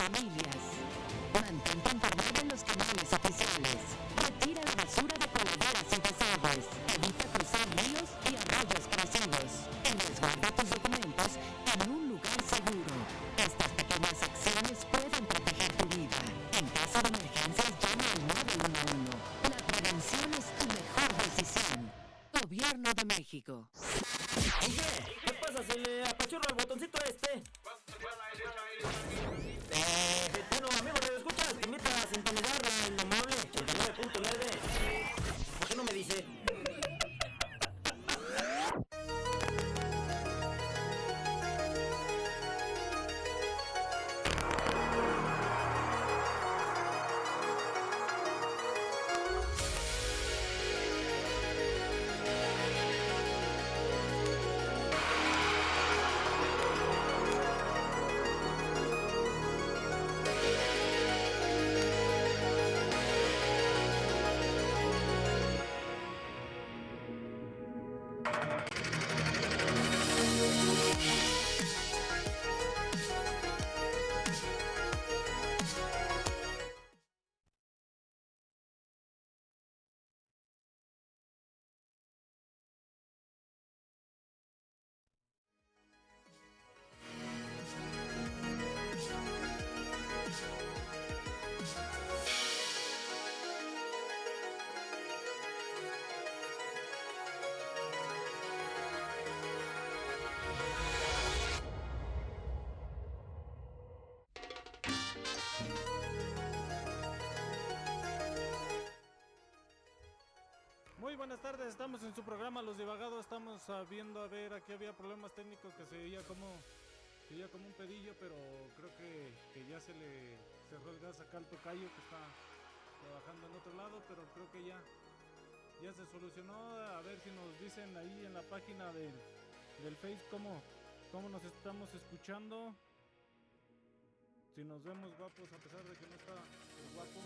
familias. Mantente informado en los canales oficiales. Retira la basura de coladeras y desagües. Evita cruzar ríos y arroyos crecidos. Y resguarda tus documentos en un lugar seguro. Estas pequeñas acciones pueden proteger tu vida. En caso de emergencias, llama al 911. La prevención es tu mejor decisión. Gobierno de México. Oye, ¿qué pasa si le apachurro al botoncito este? Bueno, amigo, ¿me escuchas? Te invito a sintonizar el amable 89.9. ¿Por qué no me dice? Muy buenas tardes, estamos en su programa Los Divagados, estamos viendo a ver, aquí había problemas técnicos que se veía como un pedillo, pero creo que ya se le cerró el gas acá al tocayo que está trabajando en otro lado, pero creo que ya se solucionó. A ver si nos dicen ahí en la página del Face cómo nos estamos escuchando, si nos vemos guapos a pesar de que no está el guapo.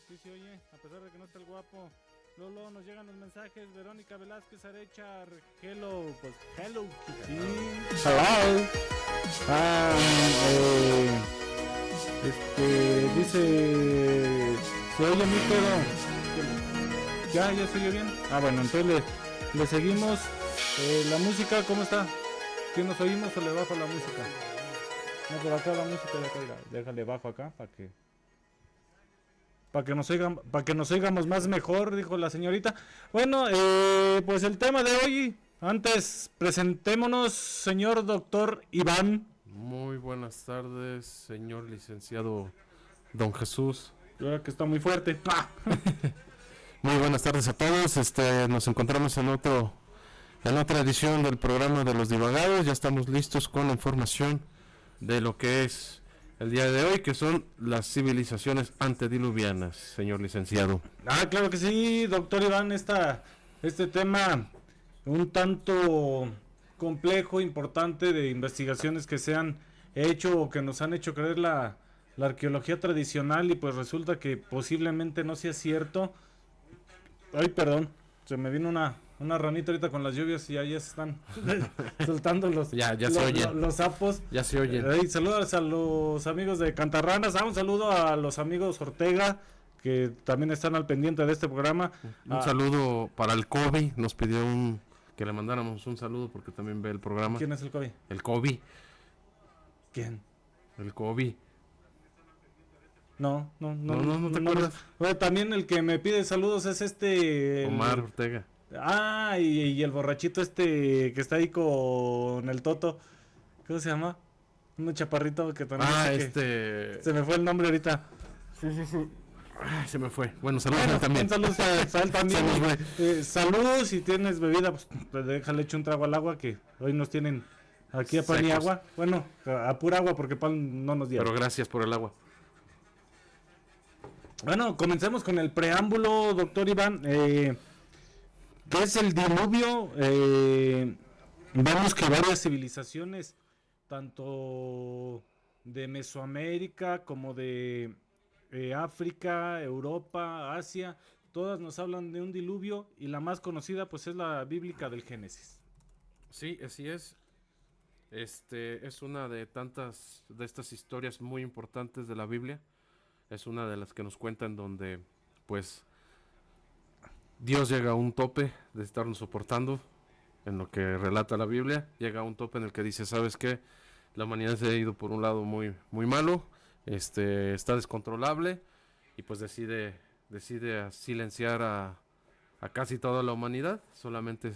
Sí se oye, a pesar de que no está el guapo. Lolo, nos llegan los mensajes. Verónica Velázquez Arechar, hello, pues hello Kitty. Hello. Dice, se oye mi pedo. Ya se oye bien. Bueno, entonces le seguimos. La música, ¿cómo está? ¿Sí nos oímos o le bajo la música? No, por acá la música ya caiga. Déjale bajo acá para que nos oigamos más mejor, dijo la señorita. Bueno, pues el tema de hoy, antes presentémonos, señor doctor Iván. Muy buenas tardes, señor licenciado Don Jesús. Yo que está muy fuerte. Muy buenas tardes a todos. Nos encontramos en otra edición del programa de Los Divagados. Ya estamos listos con la información de lo que es el día de hoy, que son las civilizaciones antediluvianas, señor licenciado. Claro que sí, doctor Iván, este tema un tanto complejo, importante, de investigaciones que se han hecho o que nos han hecho creer la arqueología tradicional, y pues resulta que posiblemente no sea cierto. Ay, perdón, se me vino una ranita ahorita con las lluvias y ya se están soltando los sapos. Ya se oyen. Saludos a los amigos de Cantarranas. Un saludo a los amigos Ortega, que también están al pendiente de este programa. Un saludo para el Kobe. Nos pidió que le mandáramos un saludo porque también ve el programa. ¿Quién es el Kobe? El Kobe. ¿Quién? El Kobe. No te acuerdas. Bueno, también el que me pide saludos es Omar Ortega. Y el borrachito que está ahí con el Toto. ¿Cómo se llama? Un chaparrito que también se me fue el nombre ahorita. Sí. Se me fue. Bueno, saludos a él también. Saludos a él también. Saludos, si tienes bebida, pues déjale echar un trago al agua, que hoy nos tienen aquí a pan y agua. Bueno, a pura agua porque pan no nos dieron. Pero gracias por el agua. Bueno, comencemos con el preámbulo, doctor Iván. ¿Qué es el diluvio? Vemos que varias civilizaciones, tanto de Mesoamérica como de África, Europa, Asia, todas nos hablan de un diluvio, y la más conocida pues es la bíblica del Génesis. Sí, así es. Es una de tantas de estas historias muy importantes de la Biblia. Es una de las que nos cuentan donde, pues, Dios llega a un tope de estarnos soportando. En lo que relata la Biblia, llega a un tope en el que dice, ¿sabes qué? La humanidad se ha ido por un lado muy, muy malo, está descontrolable, y pues decide silenciar a casi toda la humanidad. Solamente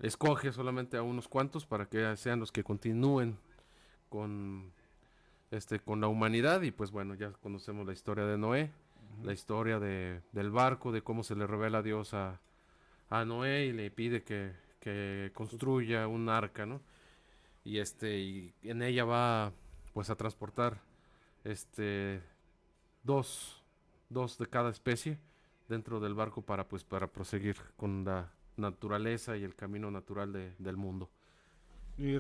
escoge solamente a unos cuantos para que sean los que continúen con, con la humanidad. Y pues bueno, ya conocemos la historia de Noé, la historia del barco, de cómo se le revela a Dios a Noé y le pide que construya un arca, ¿no? Y en ella va, pues, a transportar este dos, dos de cada especie dentro del barco para proseguir con la naturaleza y el camino natural del mundo. Y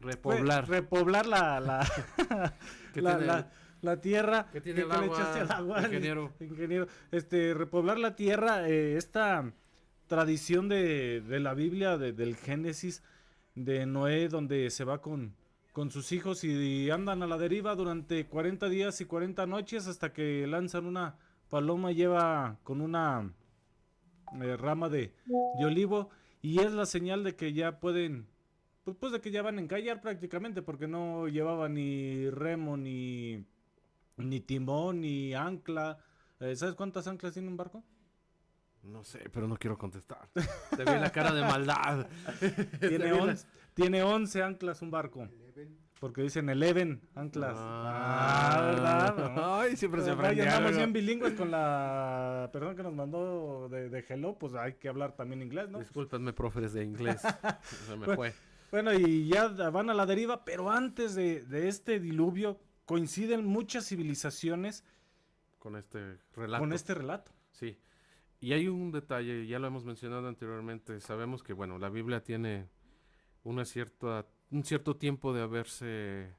Repoblar. repoblar ¿Qué la, tiene la, la tierra. ¿Qué tiene el le agua, echaste al agua, ingeniero? ingeniero. Repoblar la tierra, esta tradición de la Biblia, del Génesis, de Noé, donde se va con sus hijos y andan a la deriva durante 40 días y 40 noches hasta que lanzan una paloma, lleva con una rama de olivo, y es la señal de que ya pueden, pues de que ya van a encallar prácticamente, porque no llevaba ni remo, ni timón, ni ancla. ¿Sabes cuántas anclas tiene un barco? No sé, pero no quiero contestar. Te vi la cara de maldad. Tiene 11 anclas un barco. Porque dicen 11 anclas. ¿Verdad? Ay, siempre se Ya aprende andamos algo. bien bilingües con la persona que nos mandó de Hello, pues hay que hablar también inglés, ¿no? Discúlpenme, profes de inglés. Se me Bueno, fue. Bueno, y ya van a la deriva, pero antes de este diluvio coinciden muchas civilizaciones Con este relato. con este relato. Sí. Y hay un detalle, ya lo hemos mencionado anteriormente. Sabemos que, bueno, la Biblia tiene un cierto tiempo de haberse,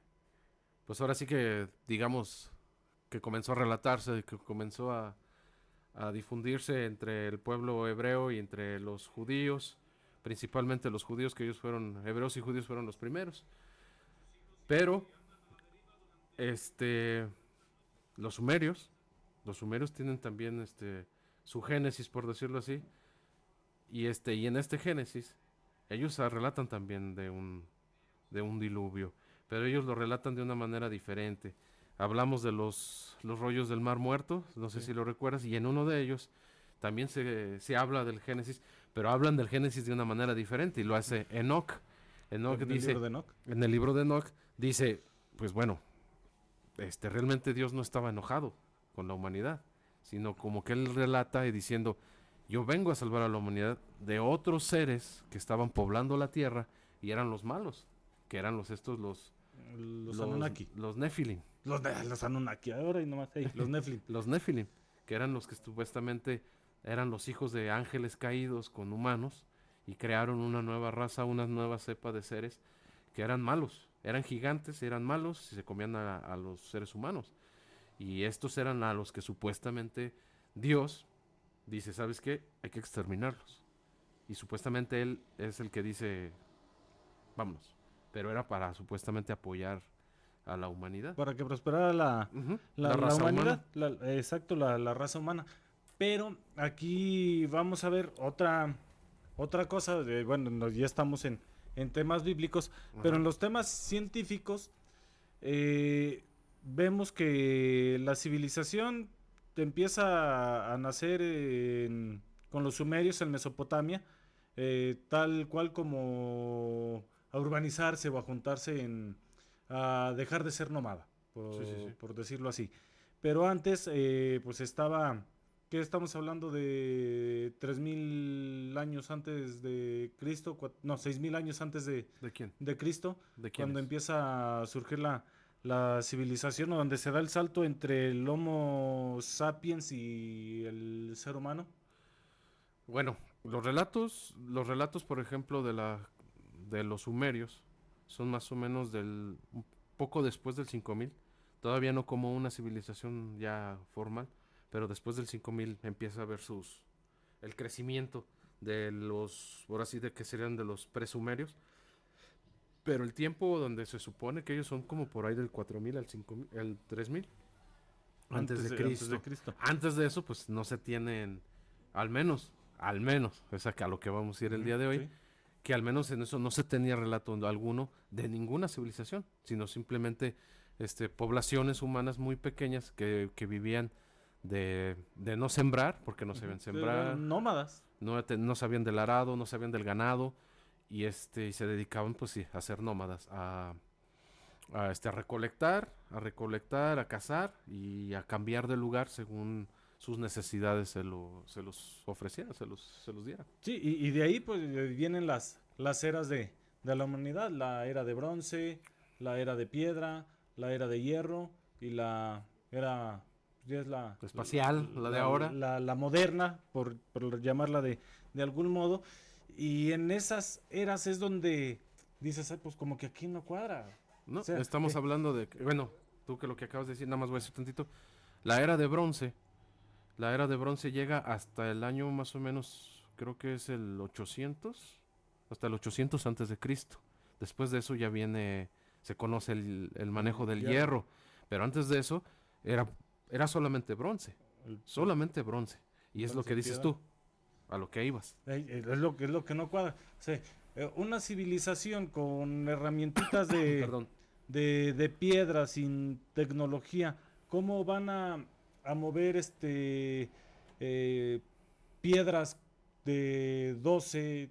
pues ahora sí que, digamos, que comenzó a relatarse, que comenzó a difundirse entre el pueblo hebreo y entre los judíos, principalmente los judíos, que ellos fueron, hebreos y judíos fueron los primeros. Pero, los sumerios tienen también, su génesis, por decirlo así, y en este génesis, ellos relatan también de un diluvio, pero ellos lo relatan de una manera diferente. Hablamos de los rollos del Mar Muerto, no sé si lo recuerdas, y en uno de ellos también se habla del Génesis, pero hablan del Génesis de una manera diferente, y lo hace Enoch. Enoch ¿En el dice, libro de Enoch? en el libro de Enoch, dice, pues bueno, realmente Dios no estaba enojado con la humanidad, sino como que él relata y diciendo, yo vengo a salvar a la humanidad de otros seres que estaban poblando la tierra y eran los malos, que eran Los Anunnaki. los Nephilim. Los Anunnaki, ahora y nomás ahí, los Nephilim. Los Nephilim, que eran los que supuestamente eran los hijos de ángeles caídos con humanos y crearon una nueva raza, una nueva cepa de seres que eran malos, eran gigantes, eran malos y se comían a los seres humanos. Y estos eran a los que supuestamente Dios dice, ¿sabes qué? Hay que exterminarlos. Y supuestamente él es el que dice, vámonos. Pero era para supuestamente apoyar a la humanidad. Para que prosperara Ujú, la raza humanidad. Exacto, la raza humana. Pero aquí vamos a ver otra cosa. Bueno, ya estamos en temas bíblicos, pero Ajá. en los temas científicos vemos que la civilización empieza a nacer con los sumerios en Mesopotamia, tal cual como a urbanizarse o a juntarse a dejar de ser nómada, Sí, sí, sí. por decirlo así. Pero antes, pues estaba, ¿qué estamos hablando? De 3000 años antes de Cristo, no, 6000 años antes ¿De quién? de Cristo, ¿De quién? cuando empieza a surgir la civilización, o donde se da el salto entre el Homo sapiens y el ser humano. Bueno, los relatos, por ejemplo, de los sumerios, son más o menos un poco después del 5000, todavía no como una civilización ya formal, pero después del 5000 empieza a ver el crecimiento de los, ahora sí, de que serían de los presumerios. Pero el tiempo donde se supone que ellos son como por ahí del 4000 al 5000, al 3000 antes de Cristo. Antes de eso, pues no se tienen, al menos, es a lo que vamos a ir el día de hoy, Sí. que al menos en eso no se tenía relato alguno de ninguna civilización, sino simplemente poblaciones humanas muy pequeñas que vivían de no sembrar, porque no sabían sembrar, Eran nómadas. no sabían del arado, no sabían del ganado, y y se dedicaban pues sí, a ser nómadas, a recolectar, a cazar y a cambiar de lugar según sus necesidades se los ofrecieran, se los dieran. Sí, y de ahí pues vienen las eras de la humanidad, la era de bronce, la era de piedra, la era de hierro y la era, ya es Espacial, la de ahora. la moderna, por llamarla de algún modo. Y en esas eras es donde dices, "Ay, pues como que aquí no cuadra." No, O sea, estamos hablando de, bueno, tú que lo que acabas de decir, nada más voy a decir tantito, la era de bronce, la era de bronce llega hasta el año más o menos, creo que es el 800, hasta el 800 antes de Cristo. Después de eso ya viene, se conoce el manejo del hierro, pero antes de eso era solamente bronce, el- solamente bronce. Y es lo bronce, que dices piedra. tú, a lo que ibas. Es lo que no cuadra. O sea, una civilización con herramientitas Perdón. de piedra, sin tecnología, ¿cómo van a mover eh, piedras de 12,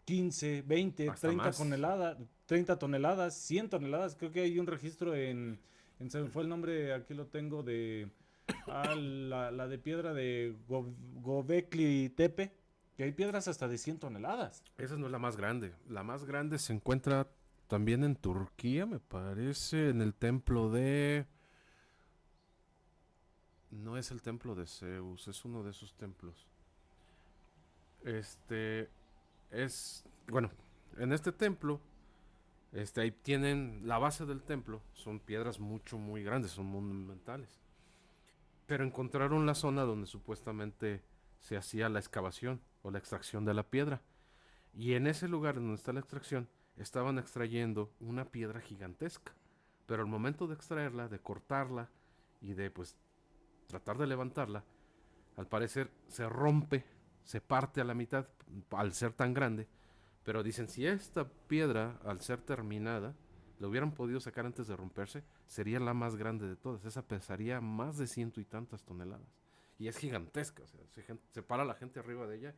15, 20, Hasta 30 más. toneladas, 30 toneladas, 100 toneladas? Creo que hay un registro se me fue el nombre, aquí lo tengo, la de piedra de Gobekli Tepe, que hay piedras hasta de 100 toneladas. Esa no es la más grande. La más grande se encuentra también en Turquía, me parece, en el templo de... No es el templo de Zeus, es uno de esos templos. Este es, bueno, en este templo, ahí tienen la base del templo, son piedras muy grandes, son monumentales. Pero encontraron la zona donde supuestamente se hacía la excavación o la extracción de la piedra. Y en ese lugar donde está la extracción, estaban extrayendo una piedra gigantesca. Pero al momento de extraerla, de cortarla y de pues tratar de levantarla, al parecer se rompe, se parte a la mitad al ser tan grande. Pero dicen, si esta piedra, al ser terminada, la hubieran podido sacar antes de romperse, sería la más grande de todas. Esa pesaría más de 100 y tantas toneladas. Y es gigantesca, o sea, se para la gente arriba de ella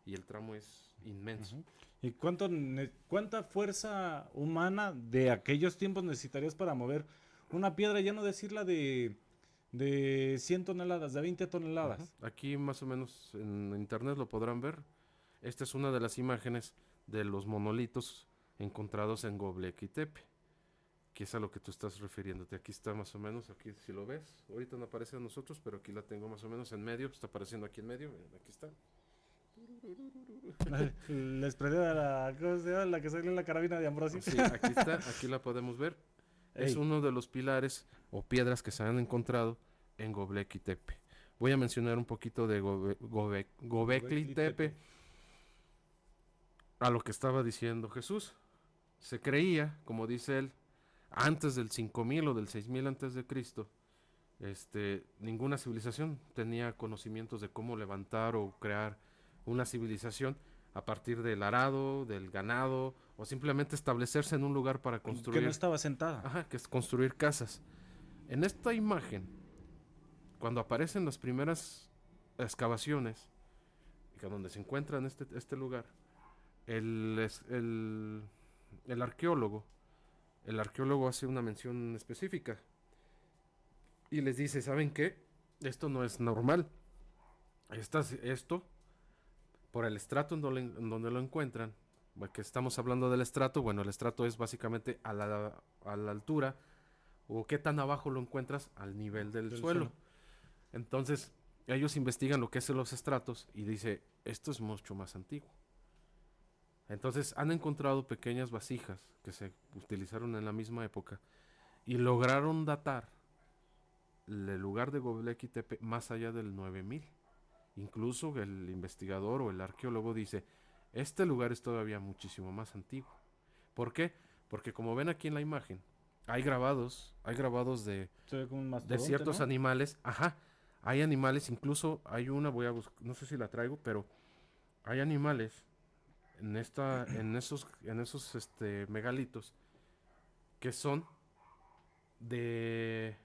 y el tramo es inmenso. ¿Y cuánta fuerza humana de aquellos tiempos necesitarías para mover una piedra, ya no decirla de 100 toneladas, de 20 toneladas? Aquí más o menos en internet lo podrán ver. Esta es una de las imágenes de los monolitos encontrados en Göbekli Tepe, que es a lo que tú estás refiriéndote. Aquí está más o menos, aquí si lo ves, ahorita no aparece a nosotros, pero aquí la tengo más o menos en medio, está apareciendo aquí en medio, miren, aquí está. Les prendí ¿cómo se llama? La que sale en la carabina de Ambrosio. Sí, aquí está, aquí la podemos ver. Es Ey. uno de los pilares o piedras que se han encontrado en Göbekli Tepe. Voy a mencionar un poquito de Göbekli Tepe a lo que estaba diciendo Jesús. Se creía, como dice él, antes del 5000 o del 6000 antes de Cristo, ninguna civilización tenía conocimientos de cómo levantar o crear una civilización a partir del arado, del ganado, o simplemente establecerse en un lugar para construir. Que no estaba sentada. Ajá, que es construir casas. En esta imagen, cuando aparecen las primeras excavaciones, donde se encuentra en este lugar, el arqueólogo hace una mención específica y les dice, ¿saben qué? Esto no es normal. Esto, por el estrato en donde lo encuentran, que estamos hablando del estrato, bueno, el estrato es básicamente a la altura, o qué tan abajo lo encuentras al nivel del suelo. Entonces, ellos investigan lo que es los estratos y dice, esto es mucho más antiguo. Entonces, han encontrado pequeñas vasijas que se utilizaron en la misma época y lograron datar el lugar de Göbekli Tepe más allá del 9000. Incluso el investigador o el arqueólogo dice, este lugar es todavía muchísimo más antiguo. ¿Por qué? Porque como ven aquí en la imagen, hay grabados de Se ve como un de mastodonte, ciertos ¿no? animales. Ajá, hay animales, incluso hay una, voy a buscar, no sé si la traigo, pero hay animales en esos megalitos que son de,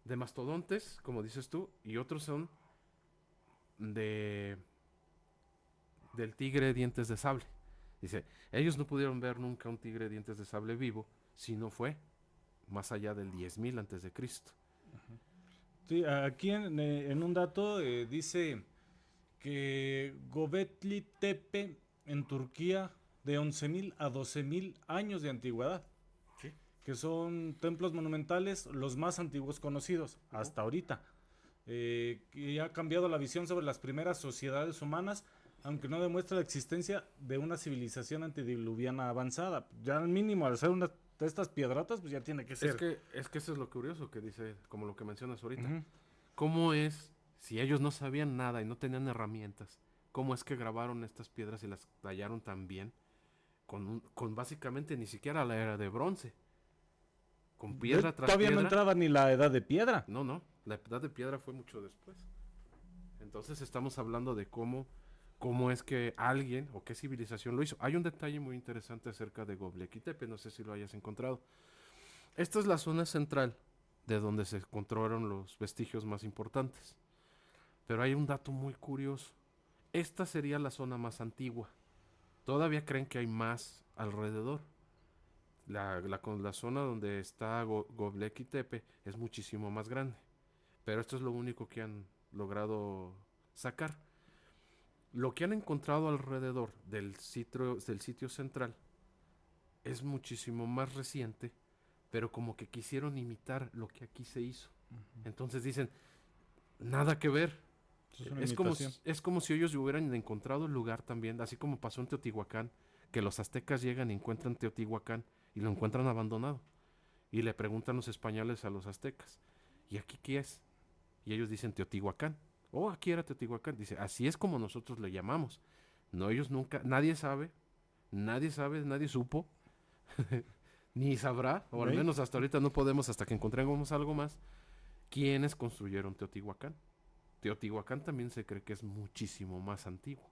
de mastodontes, como dices tú, y otros son de del tigre dientes de sable. Dice, ellos no pudieron ver nunca un tigre dientes de sable vivo si no fue más allá del 10.000 antes de Cristo. Sí, aquí en un dato dice que Göbekli Tepe en Turquía de 11.000 a 12.000 años de antigüedad, Sí. que son templos monumentales los más antiguos conocidos hasta ahorita. Que ha cambiado la visión sobre las primeras sociedades humanas, aunque no demuestra la existencia de una civilización antediluviana avanzada. Ya al mínimo, al ser una de estas piedratas, pues ya tiene que ser. Es que eso es lo curioso que dice, como lo que mencionas ahorita. Ujú. ¿Cómo es, si ellos no sabían nada y no tenían herramientas, cómo es que grabaron estas piedras y las tallaron tan bien? Con básicamente ni siquiera la era de bronce. Con piedra tras Todavía no piedra. entraba ni la edad de piedra. No, la edad de piedra fue mucho después. Entonces estamos hablando de cómo es que alguien o qué civilización lo hizo. Hay un detalle muy interesante acerca de Göbekli Tepe, no sé si lo hayas encontrado. Esta es la zona central de donde se encontraron los vestigios más importantes. Pero hay un dato muy curioso. Esta sería la zona más antigua. Todavía creen que hay más alrededor. La zona donde está Göbekli Tepe es muchísimo más grande. Pero esto es lo único que han logrado sacar. Lo que han encontrado alrededor del sitio central es muchísimo más reciente, pero como que quisieron imitar lo que aquí se hizo. Entonces dicen, nada que ver. Eso es una Es como, imitación. es como si ellos hubieran encontrado el lugar también, así como pasó en Teotihuacán, que los aztecas llegan y encuentran Teotihuacán y lo encuentran abandonado. Y le preguntan los españoles a los aztecas, ¿y aquí qué es? Y ellos dicen Teotihuacán. Oh, aquí era Teotihuacán. Dice, así es como nosotros le llamamos. No, ellos nunca, nadie sabe, nadie supo, ni sabrá, o al ¿Ve? menos hasta ahorita no podemos, hasta que encontremos algo más, quiénes construyeron Teotihuacán. Teotihuacán también se cree que es muchísimo más antiguo.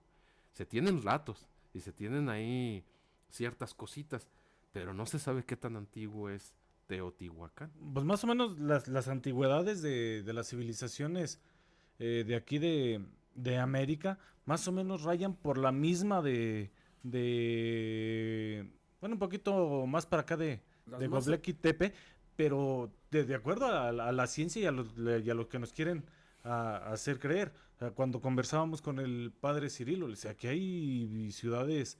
Se tienen datos y se tienen ahí ciertas cositas, pero no se sabe qué tan antiguo es Teotihuacán. Pues más o menos las antigüedades de las civilizaciones de aquí de América, más o menos rayan por la misma bueno, un poquito más para acá Las de más- Göbekli Tepe, pero de acuerdo a la ciencia y a lo que nos quieren hacer creer. O sea, cuando conversábamos con el padre Cirilo, le decía que hay ciudades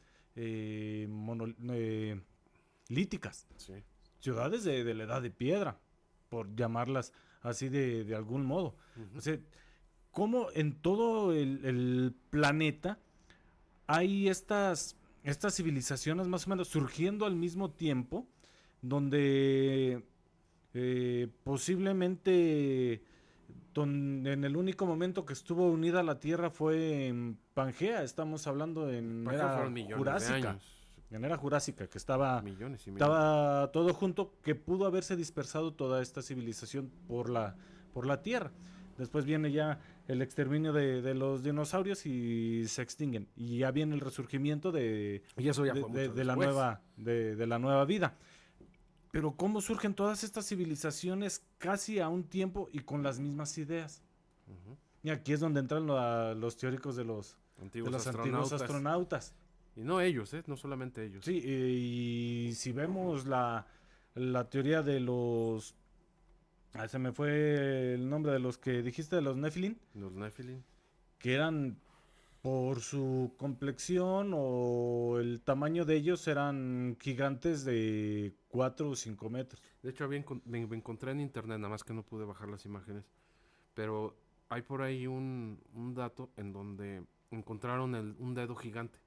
líticas, Sí. ciudades de la edad de piedra, por llamarlas así de algún modo. Ujú. O sea, cómo en todo el planeta hay estas civilizaciones más o menos surgiendo al mismo tiempo, donde posiblemente en el único momento que estuvo unida la Tierra fue en Pangea, estamos hablando en Para acá era fueron millones de jurásica, años. en era jurásica, que estaba Millones y millones. estaba todo junto, que pudo haberse dispersado toda esta civilización por la Tierra. Después viene ya el exterminio de los dinosaurios y se extinguen. Y ya viene el resurgimiento Y eso ya fue mucho de la después. de la nueva vida. Pero cómo surgen todas estas civilizaciones casi a un tiempo y con las mismas ideas. Ujú. Y aquí es donde entran los teóricos de los antiguos astronautas. Y no ellos, no solamente ellos. Sí, y si vemos la teoría de los... se me fue el nombre de los que dijiste, de los Nephilim, Los Nephilim. que eran por su complexión o el tamaño de ellos eran gigantes de 4 o 5 metros. De hecho, me encontré en internet, nada más que no pude bajar las imágenes. Pero hay por ahí un dato en donde encontraron un dedo gigante.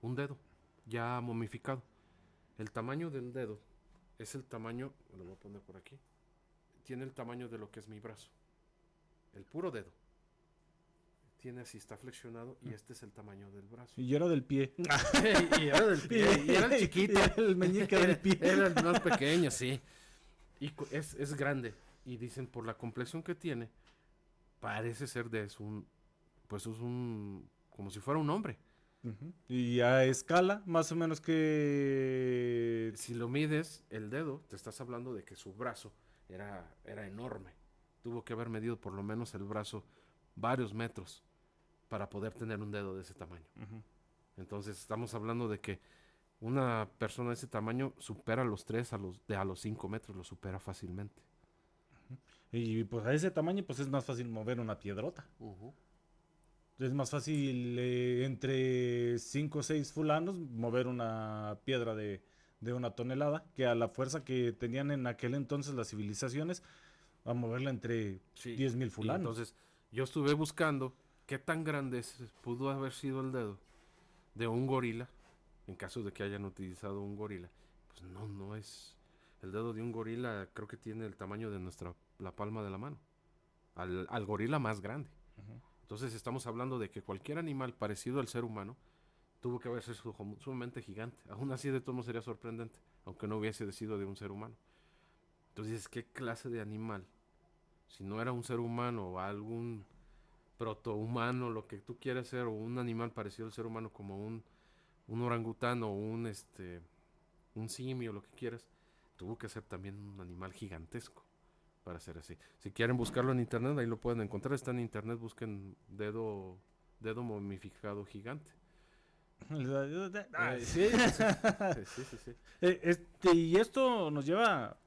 Un dedo, ya momificado. El tamaño del dedo es el tamaño, lo voy a poner por aquí. Tiene el tamaño de lo que es mi brazo. El puro dedo. tiene así, está flexionado y este es el tamaño del brazo. Y yo era del pie. Y era del pie, y era el chiquito. Y era el meñique del pie. Era el más pequeño, sí. Y es grande. Y dicen, por la complexión que tiene, parece ser pues es un, como si fuera un hombre. Ujú. Y a escala, más o menos que... Si lo mides, el dedo, te estás hablando de que su brazo era enorme. Tuvo que haber medido por lo menos el brazo varios metros para poder tener un dedo de ese tamaño. Ujú. Entonces estamos hablando de que una persona de ese tamaño supera los 3 a los 5 metros, lo supera fácilmente. Y pues a ese tamaño pues es más fácil mover una piedrota. Es más fácil entre 5 o 6 fulanos mover una piedra de 1 tonelada que a la fuerza que tenían en aquel entonces las civilizaciones a moverla entre Sí, 10,000 y fulanos. entonces yo estuve buscando qué tan grande pudo haber sido el dedo de un gorila, en caso de que hayan utilizado un gorila. Pues no es... El dedo de un gorila creo que tiene el tamaño de la palma de la mano. Al gorila más grande. Ujú. Entonces estamos hablando de que cualquier animal parecido al ser humano tuvo que haber sido sumamente gigante. Aún así de todo no sería sorprendente, aunque no hubiese sido de un ser humano. Entonces, ¿qué clase de animal? Si no era un ser humano o algún protohumano, lo que tú quieras ser, o un animal parecido al ser humano como un orangután o un simio, lo que quieras, tuvo que ser también un animal gigantesco para ser así. Si quieren buscarlo en internet, ahí lo pueden encontrar. Está en internet, busquen dedo momificado gigante. Sí. Y esto nos lleva,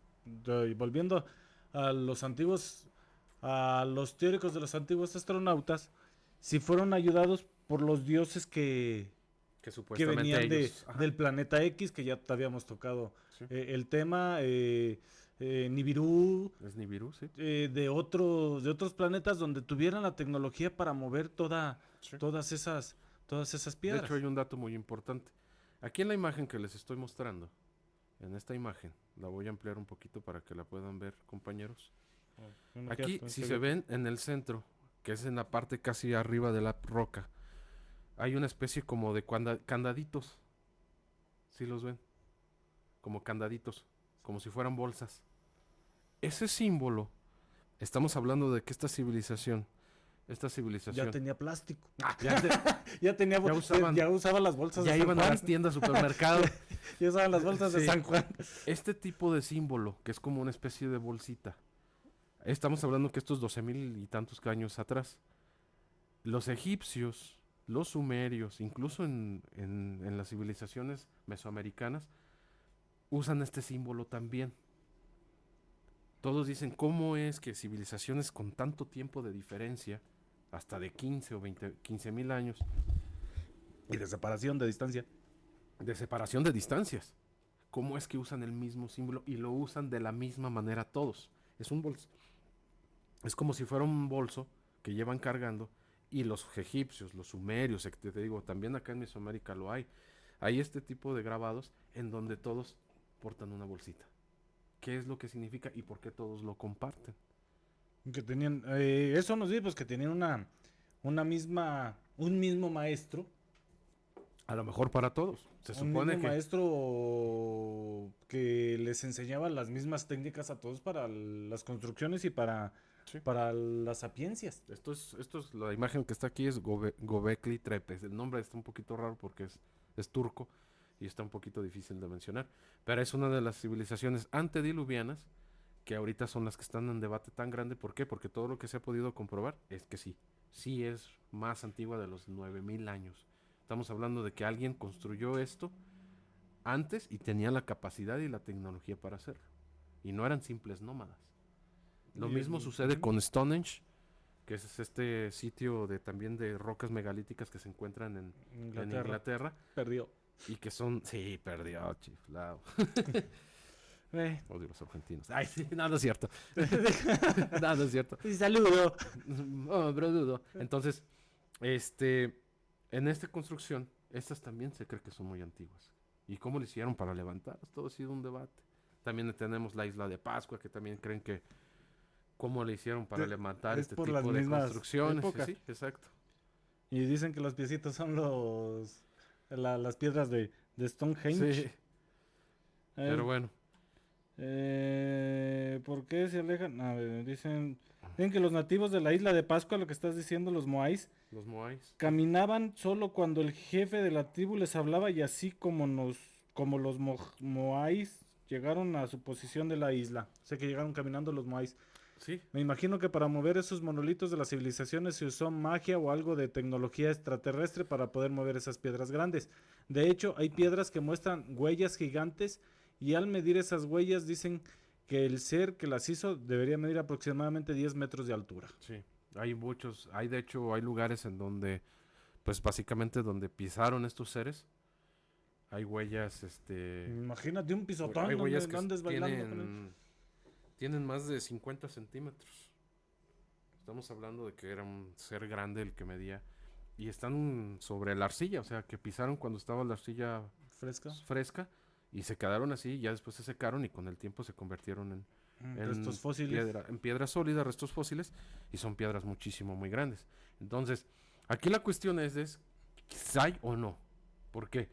volviendo a los teóricos de los antiguos astronautas, si fueron ayudados por los dioses que Supuestamente venían ellos, del planeta X, que ya te habíamos tocado sí. el tema, Nibiru, Es Nibiru, sí. de otros planetas donde tuvieran la tecnología para mover Sí. todas esas De piedras. hecho, hay un dato muy importante. Aquí en la imagen que les estoy mostrando, en esta imagen, la voy a ampliar un poquito para que la puedan ver, compañeros. Aquí, si se ven en el centro, que es en la parte casi arriba de la roca, hay una especie como de candaditos. ¿Sí los ven? Como candaditos, como si fueran bolsas. Ese símbolo, estamos hablando de que esta civilización Ya tenía plástico. ya Ya usaba las bolsas ya de San iban a Juan. las tiendas supermercado. Ya usaban las bolsas de Sí. San Juan. Este tipo de símbolo, que es como una especie de bolsita, estamos hablando que estos 12,000 y tantos años atrás, los egipcios, los sumerios, incluso en las civilizaciones mesoamericanas, usan este símbolo también. Todos dicen, ¿cómo es que civilizaciones con tanto tiempo de diferencia, hasta de 15 o 15,000 años, Y de separación, de distancia. de separación de distancias, cómo es que usan el mismo símbolo y lo usan de la misma manera todos? Es un bolso. Es como si fuera un bolso que llevan cargando, y los egipcios, los sumerios, te digo, también acá en Mesoamérica lo hay. Hay este tipo de grabados en donde todos portan una bolsita. ¿Qué es lo que significa y por qué todos lo comparten? Que tenían, eso nos dice pues que tenían un mismo maestro. A lo mejor para todos. Se Un supone mismo que maestro que les enseñaba las mismas técnicas a todos para las construcciones y para las sapiencias. esto es la imagen que está aquí es Göbekli Tepe. El nombre está un poquito raro porque es turco y está un poquito difícil de mencionar, pero es una de las civilizaciones antediluvianas que ahorita son las que están en debate tan grande. ¿Por qué? Porque todo lo que se ha podido comprobar es que sí es más antigua de los 9,000 años. Estamos hablando de que alguien construyó esto antes y tenía la capacidad y la tecnología para hacerlo. Y no eran simples nómadas. Lo mismo sucede con Stonehenge, que es este sitio también de rocas megalíticas que se encuentran en Inglaterra. Perdió. Y que son... Sí, perdió, chiflado. Odio los argentinos. Ay, sí, no es cierto. No es cierto. Saludo. Oh, brudo. Entonces, en esta construcción, estas también se cree que son muy antiguas. ¿Y cómo le hicieron para levantarlas? Todo ha sido un debate. También tenemos la isla de Pascua, que también creen que cómo le hicieron para levantar es este por tipo las de mismas construcciones. épocas. Sí, exacto. Y dicen que los piecitos son las piedras de Stonehenge. Sí, pero bueno. ¿Por qué se alejan? A ver, dicen que los nativos de la isla de Pascua, lo que estás diciendo, los moais, Los Moais. caminaban solo cuando el jefe de la tribu les hablaba y así como los moais llegaron a su posición de la isla. Sé que llegaron caminando los moais. Sí, Me imagino que para mover esos monolitos de las civilizaciones se usó magia o algo de tecnología extraterrestre para poder mover esas piedras grandes. De hecho, hay piedras que muestran huellas gigantes y al medir esas huellas dicen que el ser que las hizo debería medir aproximadamente 10 metros de altura. sí. Hay muchos, de hecho, hay lugares en donde, pues básicamente donde pisaron estos seres, hay huellas, Imagínate un pisotón hay huellas donde que andes bailando con él. tienen más de 50 centímetros. Estamos hablando de que era un ser grande el que medía. Y están sobre la arcilla, o sea, que pisaron cuando estaba la arcilla Fresca. fresca y se quedaron así, ya después se secaron y con el tiempo se convirtieron en Restos fósiles. en piedra sólida, restos fósiles, y son piedras muchísimo, muy grandes. Entonces, aquí la cuestión es si hay o no. ¿Por qué?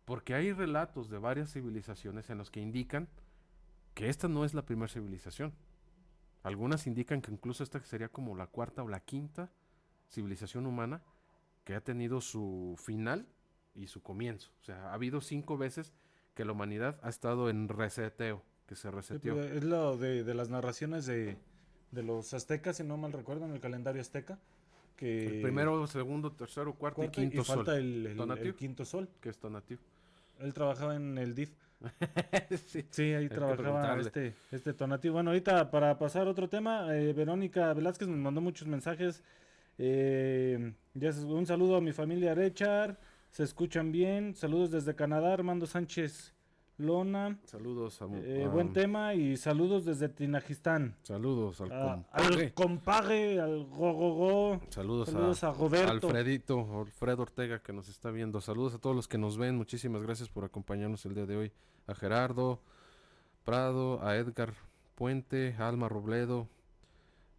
Porque hay relatos de varias civilizaciones en los que indican que esta no es la primera civilización. Algunas indican que incluso esta sería como la cuarta o la quinta civilización humana que ha tenido su final y su comienzo. O sea, ha habido 5 veces que la humanidad ha estado en reseteo, que se Sí, reseteó. pues, es lo de las narraciones de los aztecas, si no mal recuerdo, en el calendario azteca. Que El primero, segundo, tercero, cuarto y cuarto quinto sol. falta el ¿Tonatiuh? quinto sol. Que es Tonatiuh. Él trabajaba en el DIF. Sí. Sí, ahí Hay que trabajaba preguntarle. este Tonatiuh. Bueno, ahorita para pasar a otro tema, Verónica Velázquez me mandó muchos mensajes. Un saludo a mi familia Rechar, se escuchan bien. Saludos desde Canadá, Armando Sánchez Lona. Saludos a, Buen tema y saludos desde Tinajistán. saludos al Al compadre. compadre, al gogogo. Saludos a Roberto. Alfredo Ortega que nos está viendo. Saludos a todos los que nos ven. Muchísimas gracias por acompañarnos el día de hoy. A Gerardo Prado, a Edgar Puente, a Alma Robledo,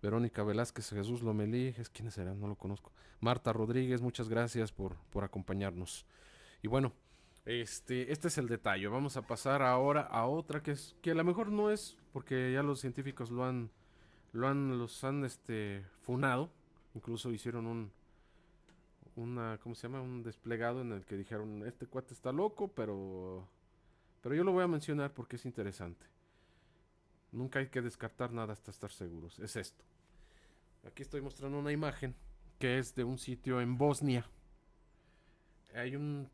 Verónica Velázquez, Jesús Lomelí, ¿quiénes serán? No lo conozco. Marta Rodríguez, muchas gracias por acompañarnos. Y bueno, este es el detalle. Vamos a pasar ahora a otra que a lo mejor no es, porque ya los científicos los han funado. Incluso hicieron ¿cómo se llama? Un desplegado en el que dijeron, este cuate está loco, pero yo lo voy a mencionar porque es interesante. Nunca hay que descartar nada hasta estar seguros. Es esto. Aquí estoy mostrando una imagen que es de un sitio en Bosnia. Hay un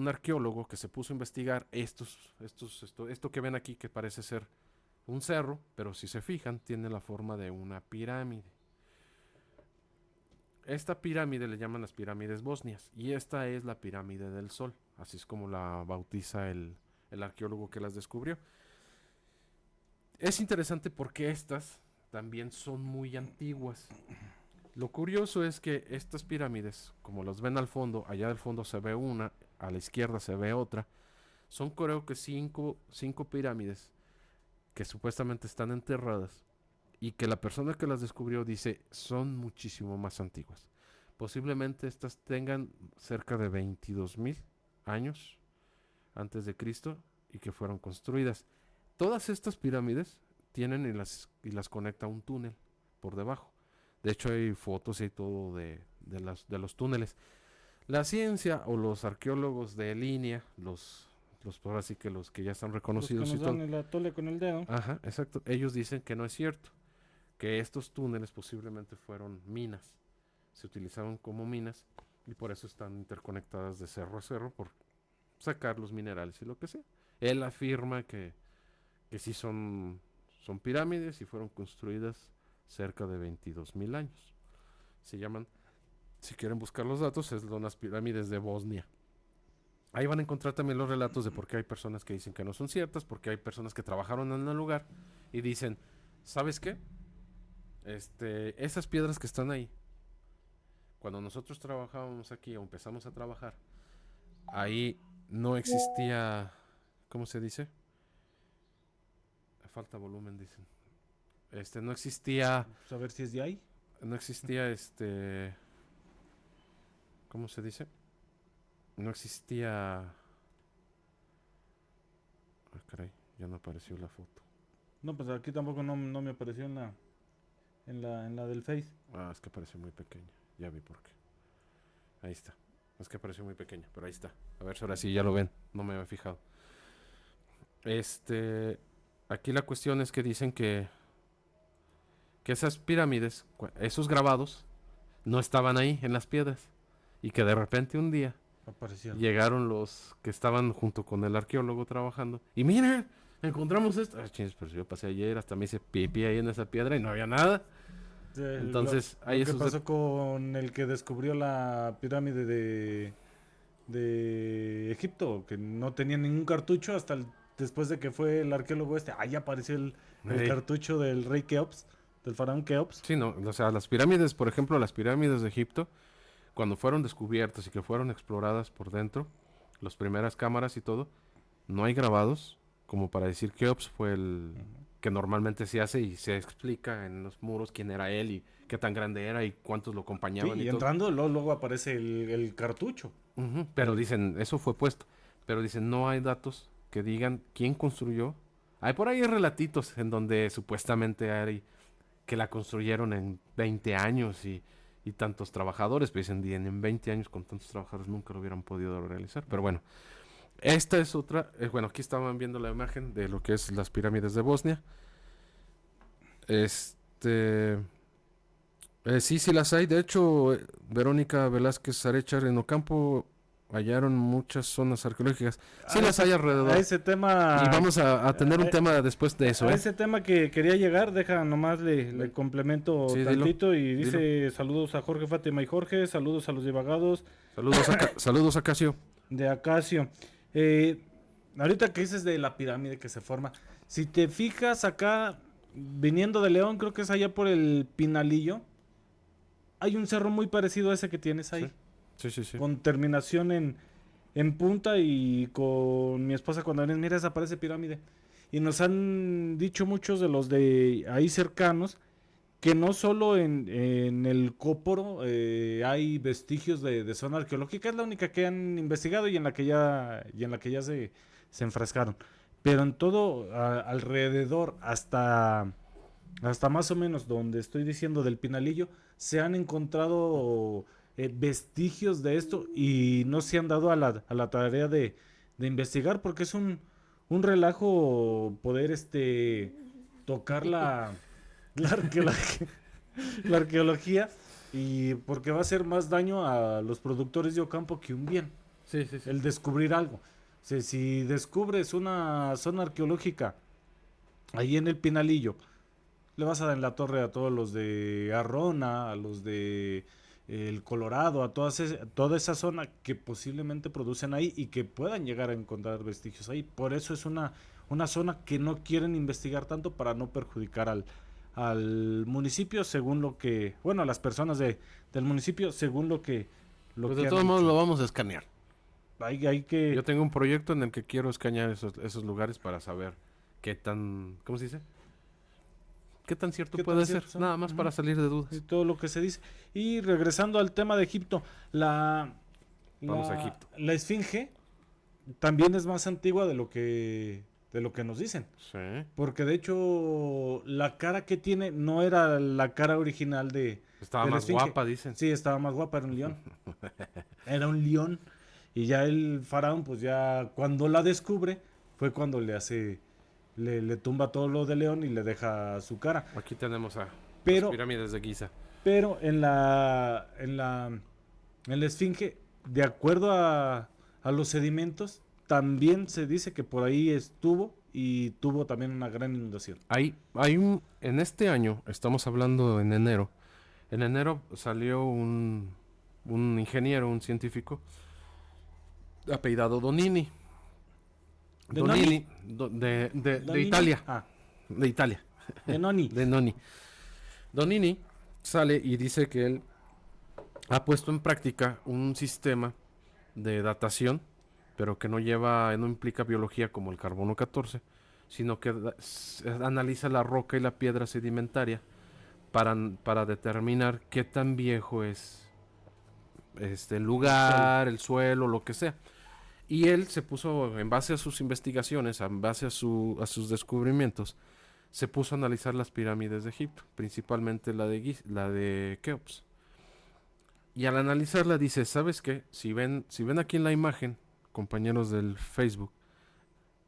arqueólogo que se puso a investigar esto que ven aquí, que parece ser un cerro, pero si se fijan tiene la forma de una pirámide. Esta pirámide le llaman las pirámides bosnias y esta es la pirámide del Sol, así es como la bautiza el arqueólogo que las descubrió. Es interesante porque estas también son muy antiguas. Lo curioso es que estas pirámides, como los ven al fondo, allá del fondo se ve una, a la izquierda se ve otra, son creo que cinco pirámides que supuestamente están enterradas y que la persona que las descubrió dice son muchísimo más antiguas. Posiblemente estas tengan cerca de 22,000 años antes de Cristo y que fueron construidas. Todas estas pirámides tienen y las conecta un túnel por debajo. De hecho hay fotos y todo de los túneles. La ciencia o los arqueólogos de línea, por así que los que ya están reconocidos Los que y nos todo. dan el atole con el dedo. Ajá, exacto. Ellos dicen que no es cierto, que estos túneles posiblemente fueron minas, se utilizaron como minas y por eso están interconectadas de cerro a cerro por sacar los minerales y lo que sea. Él afirma que sí son pirámides y fueron construidas cerca de 22,000 años. Se llaman, si quieren buscar los datos, son las pirámides de Bosnia. Ahí van a encontrar también los relatos de por qué hay personas que dicen que no son ciertas, porque hay personas que trabajaron en el lugar y dicen, ¿sabes qué? Esas piedras que están ahí, cuando nosotros trabajábamos aquí o empezamos a trabajar, ahí no existía, ¿cómo se dice? Falta volumen, dicen. No existía, Pues a ver si es de ahí. no existía ¿cómo se dice? No existía... Ah, caray, ya no apareció la foto. No, pues aquí tampoco no me apareció en la del Face. Ah, es que apareció muy pequeña. Ya vi por qué. Ahí está. Es que apareció muy pequeña, pero ahí está. A ver si ahora sí ya lo ven. No me había fijado. Aquí la cuestión es que dicen que esas pirámides, esos grabados, no estaban ahí en las piedras. Y que de repente un día Aparecieron. llegaron los que estaban junto con el arqueólogo trabajando. Y miren, encontramos esto. Ah, chins, pero yo pasé ayer, hasta me hice pipí ahí en esa piedra y no había nada. Entonces, lo hay que esos pasó con el que descubrió la pirámide de Egipto, que no tenía ningún cartucho hasta después de que fue el arqueólogo ahí apareció el Ey. cartucho del rey Keops, del faraón Keops. Sí, no, o sea, las pirámides, por ejemplo, las pirámides de Egipto, cuando fueron descubiertas y que fueron exploradas por dentro, las primeras cámaras y todo, no hay grabados como para decir Keops fue el que normalmente se hace y se explica en los muros quién era él y qué tan grande era y cuántos lo Sí, acompañaban y y todo. entrando luego aparece el cartucho. Ujú, pero dicen, eso fue puesto, pero dicen, no hay datos que digan quién construyó. Hay por ahí relatitos en donde supuestamente hay que la construyeron en 20 años y tantos trabajadores, pero dicen, en 20 años con tantos trabajadores nunca lo hubieran podido realizar. Pero bueno, esta es otra, bueno, aquí estaban viendo la imagen de lo que es las pirámides de Bosnia. Sí las hay. De hecho, Verónica Velázquez Arechar en Ocampo hallaron muchas zonas arqueológicas. Sí las hay alrededor. A ese tema. Y vamos a tener un tema después de eso, A ¿eh? ese tema que quería llegar, deja nomás le complemento Sí, dilo, tantito y dice saludos a Jorge, Fátima y Jorge, saludos a los divagados Saludos a Casio. de Acacio. Ahorita que dices de la pirámide que se forma, si te fijas acá, viniendo de León, creo que es allá por el Pinalillo, hay un cerro muy parecido a ese que tienes ahí, Sí. con terminación en punta y con mi esposa cuando vienes, mira, esa parece pirámide. Y nos han dicho muchos de los de ahí cercanos que no solo en el Cóporo hay vestigios de zona arqueológica, es la única que han investigado y en la que ya se enfrascaron. Pero en todo alrededor, hasta más o menos donde estoy diciendo del Pinalillo, se han encontrado vestigios de esto y no se han dado a la tarea de investigar porque es un relajo poder tocar la arqueología y porque va a hacer más daño a los productores de Ocampo que un bien Sí. el descubrir algo. O sea, si descubres una zona arqueológica ahí en el Pinalillo, le vas a dar en la torre a todos los de Arrona, a los de el Colorado, a toda esa zona que posiblemente producen ahí y que puedan llegar a encontrar vestigios ahí. Por eso es una zona que no quieren investigar tanto para no perjudicar al municipio, según lo que, bueno, a las personas del municipio, según lo que Pues que de han todos modos dicho. lo vamos a escanear. Hay que Yo tengo un proyecto en el que quiero escanear esos lugares para saber qué tan, ¿cómo se dice? ¿Qué tan cierto ¿Qué puede tan ser? cierto son? Nada más para salir de dudas. y todo lo que se dice. Y regresando al tema de Egipto, Vamos a Egipto. la esfinge también es más antigua de lo que nos dicen. Sí. Porque de hecho la cara que tiene no era la cara original Estaba de la más esfinge. guapa, dicen. Sí, estaba más guapa, era un león. Era un león. Y ya el faraón, pues ya cuando la descubre, fue cuando le tumba todo lo de león y le deja su cara. Aquí tenemos a Pero- las pirámides de Giza. Pero en la esfinge, de acuerdo a los sedimentos, también se dice que por ahí estuvo y tuvo también una gran inundación. En este año, estamos hablando en enero. En enero salió un ingeniero, un científico, apellidado Donini. ¿De Donini, de Donini. Italia. Ah, De Italia. de Noni. De Noni. Donini sale y dice que él ha puesto en práctica un sistema de datación, pero que no implica biología como el carbono 14, sino que analiza la roca y la piedra sedimentaria para determinar qué tan viejo es el lugar, el suelo, lo que sea. Y él se puso, en base a sus investigaciones, en base a sus descubrimientos, se puso a analizar las pirámides de Egipto, principalmente la de Keops. Y al analizarla dice, ¿sabes qué? Si ven aquí en la imagen, compañeros del Facebook,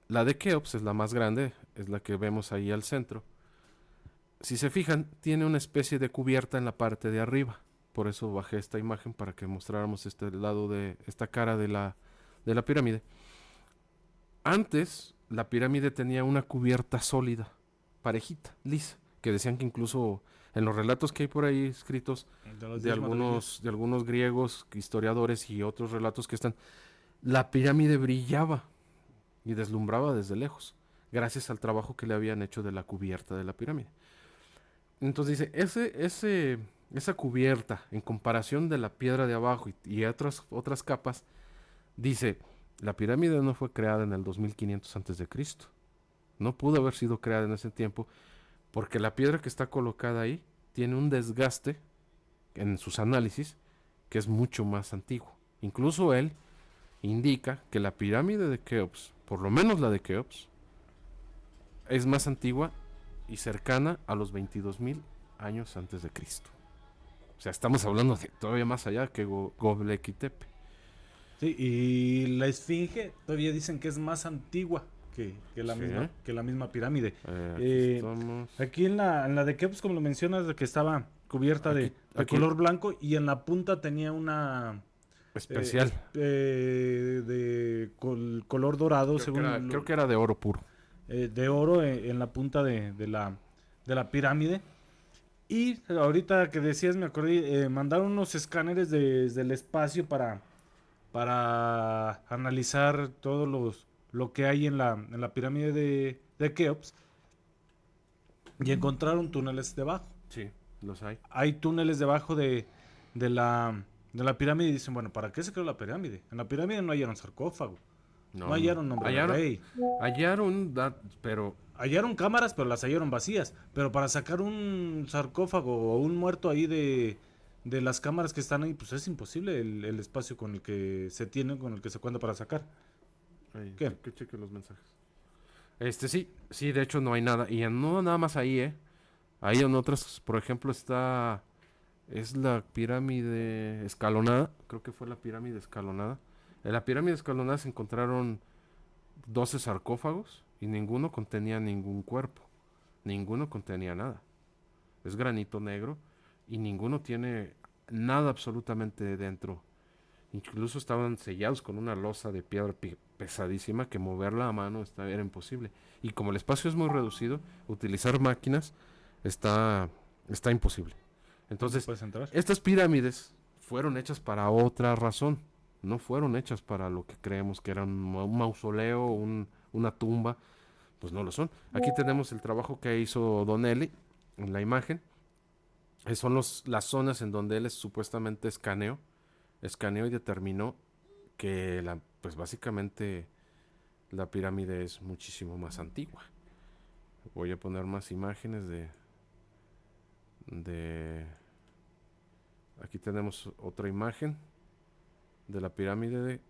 la de Keops es la más grande, es la que vemos ahí al centro. Si se fijan, tiene una especie de cubierta en la parte de arriba. Por eso bajé esta imagen para que mostráramos este lado de esta cara de la pirámide. Antes, la pirámide tenía una cubierta sólida, parejita, lisa, que decían que incluso en los relatos que hay por ahí escritos de algunos griegos, historiadores y otros relatos que están, la pirámide brillaba y deslumbraba desde lejos, gracias al trabajo que le habían hecho de la cubierta de la pirámide. Entonces dice, esa cubierta, en comparación de la piedra de abajo y otras capas, dice, la pirámide no fue creada en el 2500 a.C. No pudo haber sido creada en ese tiempo, porque la piedra que está colocada ahí tiene un desgaste en sus análisis que es mucho más antiguo. Incluso él indica que la pirámide de Keops, por lo menos la de Keops, es más antigua y cercana a los 22,000 años antes de Cristo. O sea, estamos hablando de todavía más allá que Göbekli Tepe. Sí, y la esfinge todavía dicen que es más antigua que la misma pirámide. Aquí en la de Keops, como lo mencionas, de que estaba cubierta de color blanco y en la punta tenía una especial de color dorado, creo que era de oro puro. De oro en la punta de la pirámide. Y ahorita que decías, me acordé, mandaron unos escáneres desde el espacio para analizar todo lo que hay en la pirámide de Keops, y encontraron túneles debajo. Sí, los hay. Hay túneles debajo de la pirámide y dicen, bueno, ¿para qué se creó la pirámide? En la pirámide no hallaron sarcófago, no hallaron nombre de rey. Hallaron cámaras, pero las hallaron vacías. Pero para sacar un sarcófago o un muerto ahí de las cámaras que están ahí, pues es imposible el espacio con el que se tiene, con el que se cuenta para sacar. Que cheque los mensajes. Sí, de hecho no hay nada. Y no nada más ahí, Ahí en otras, por ejemplo, es la pirámide escalonada. Creo que fue la pirámide escalonada. En la pirámide escalonada se encontraron 12 sarcófagos y ninguno contenía ningún cuerpo. Ninguno contenía nada. Es granito negro y ninguno tiene nada absolutamente dentro. Incluso estaban sellados con una losa de piedra pesadísima que moverla a mano era imposible. Y como el espacio es muy reducido, utilizar máquinas está imposible. Entonces, estas pirámides fueron hechas para otra razón. No fueron hechas para lo que creemos que era un mausoleo, una tumba. Pues no lo son. Aquí tenemos el trabajo que hizo Don Eli en la imagen. Son las zonas en donde él supuestamente escaneó y determinó que pues básicamente la pirámide es muchísimo más antigua. Voy a poner más imágenes aquí tenemos otra imagen de la pirámide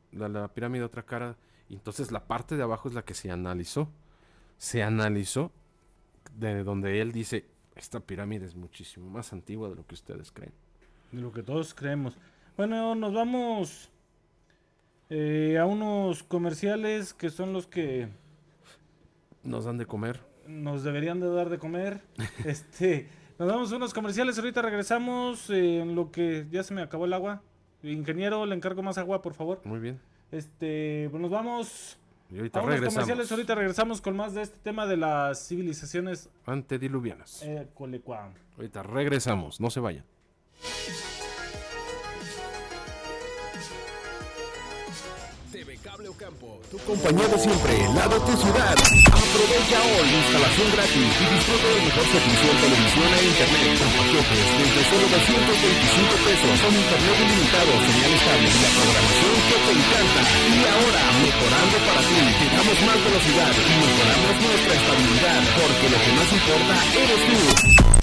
otra cara. Y entonces la parte de abajo es la que se analizó de donde él dice, esta pirámide es muchísimo más antigua de lo que ustedes creen, de lo que todos creemos. Bueno, nos vamos a unos comerciales que son los que nos dan de comer. Nos deberían de dar de comer. Nos damos unos comerciales, ahorita regresamos en lo que ya se me acabó el agua. Ingeniero, le encargo más agua, por favor. Muy bien. Pues nos vamos y ahorita a unos comerciales, ahorita regresamos con más de este tema de las civilizaciones antediluvianas. Ahorita regresamos, no se vayan. TV Cable Ocampo, tu compañía de siempre, la de tu ciudad. Aprovecha hoy instalación gratis y disfruta del mejor servicio en televisión e internet con paquetes desde solo $225 con internet ilimitado, señal estable y la programación que te encanta. Y ahora, mejorando para ti, te damos más velocidad y mejoramos nuestra estabilidad, porque lo que más importa eres tú.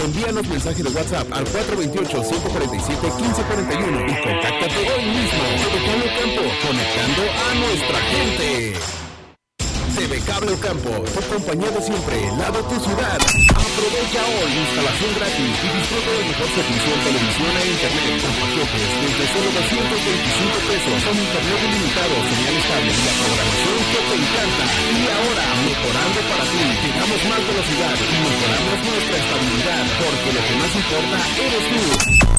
Envíanos mensaje de WhatsApp al 428-147-1541 y contáctate hoy mismo. TV Cable Ocampo, conectando a nuestra gente. TV Cable Ocampo, tu compañía de siempre, lado tu ciudad. Aprovecha hoy instalación gratis y disfruta del mejor servicio en televisión e internet con paquetes desde solo 225 pesos, con internet ilimitado, señal estable y la programación que te encanta. Y ahora, mejorando para ti, te damos más velocidad y mejoramos nuestra estabilidad, porque lo que más importa eres tú.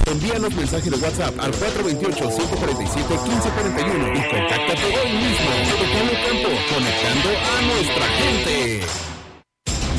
Envíanos mensaje de WhatsApp al 428-147-1541 y contáctate hoy mismo. TV Cable Ocampo, conectando a nuestra gente.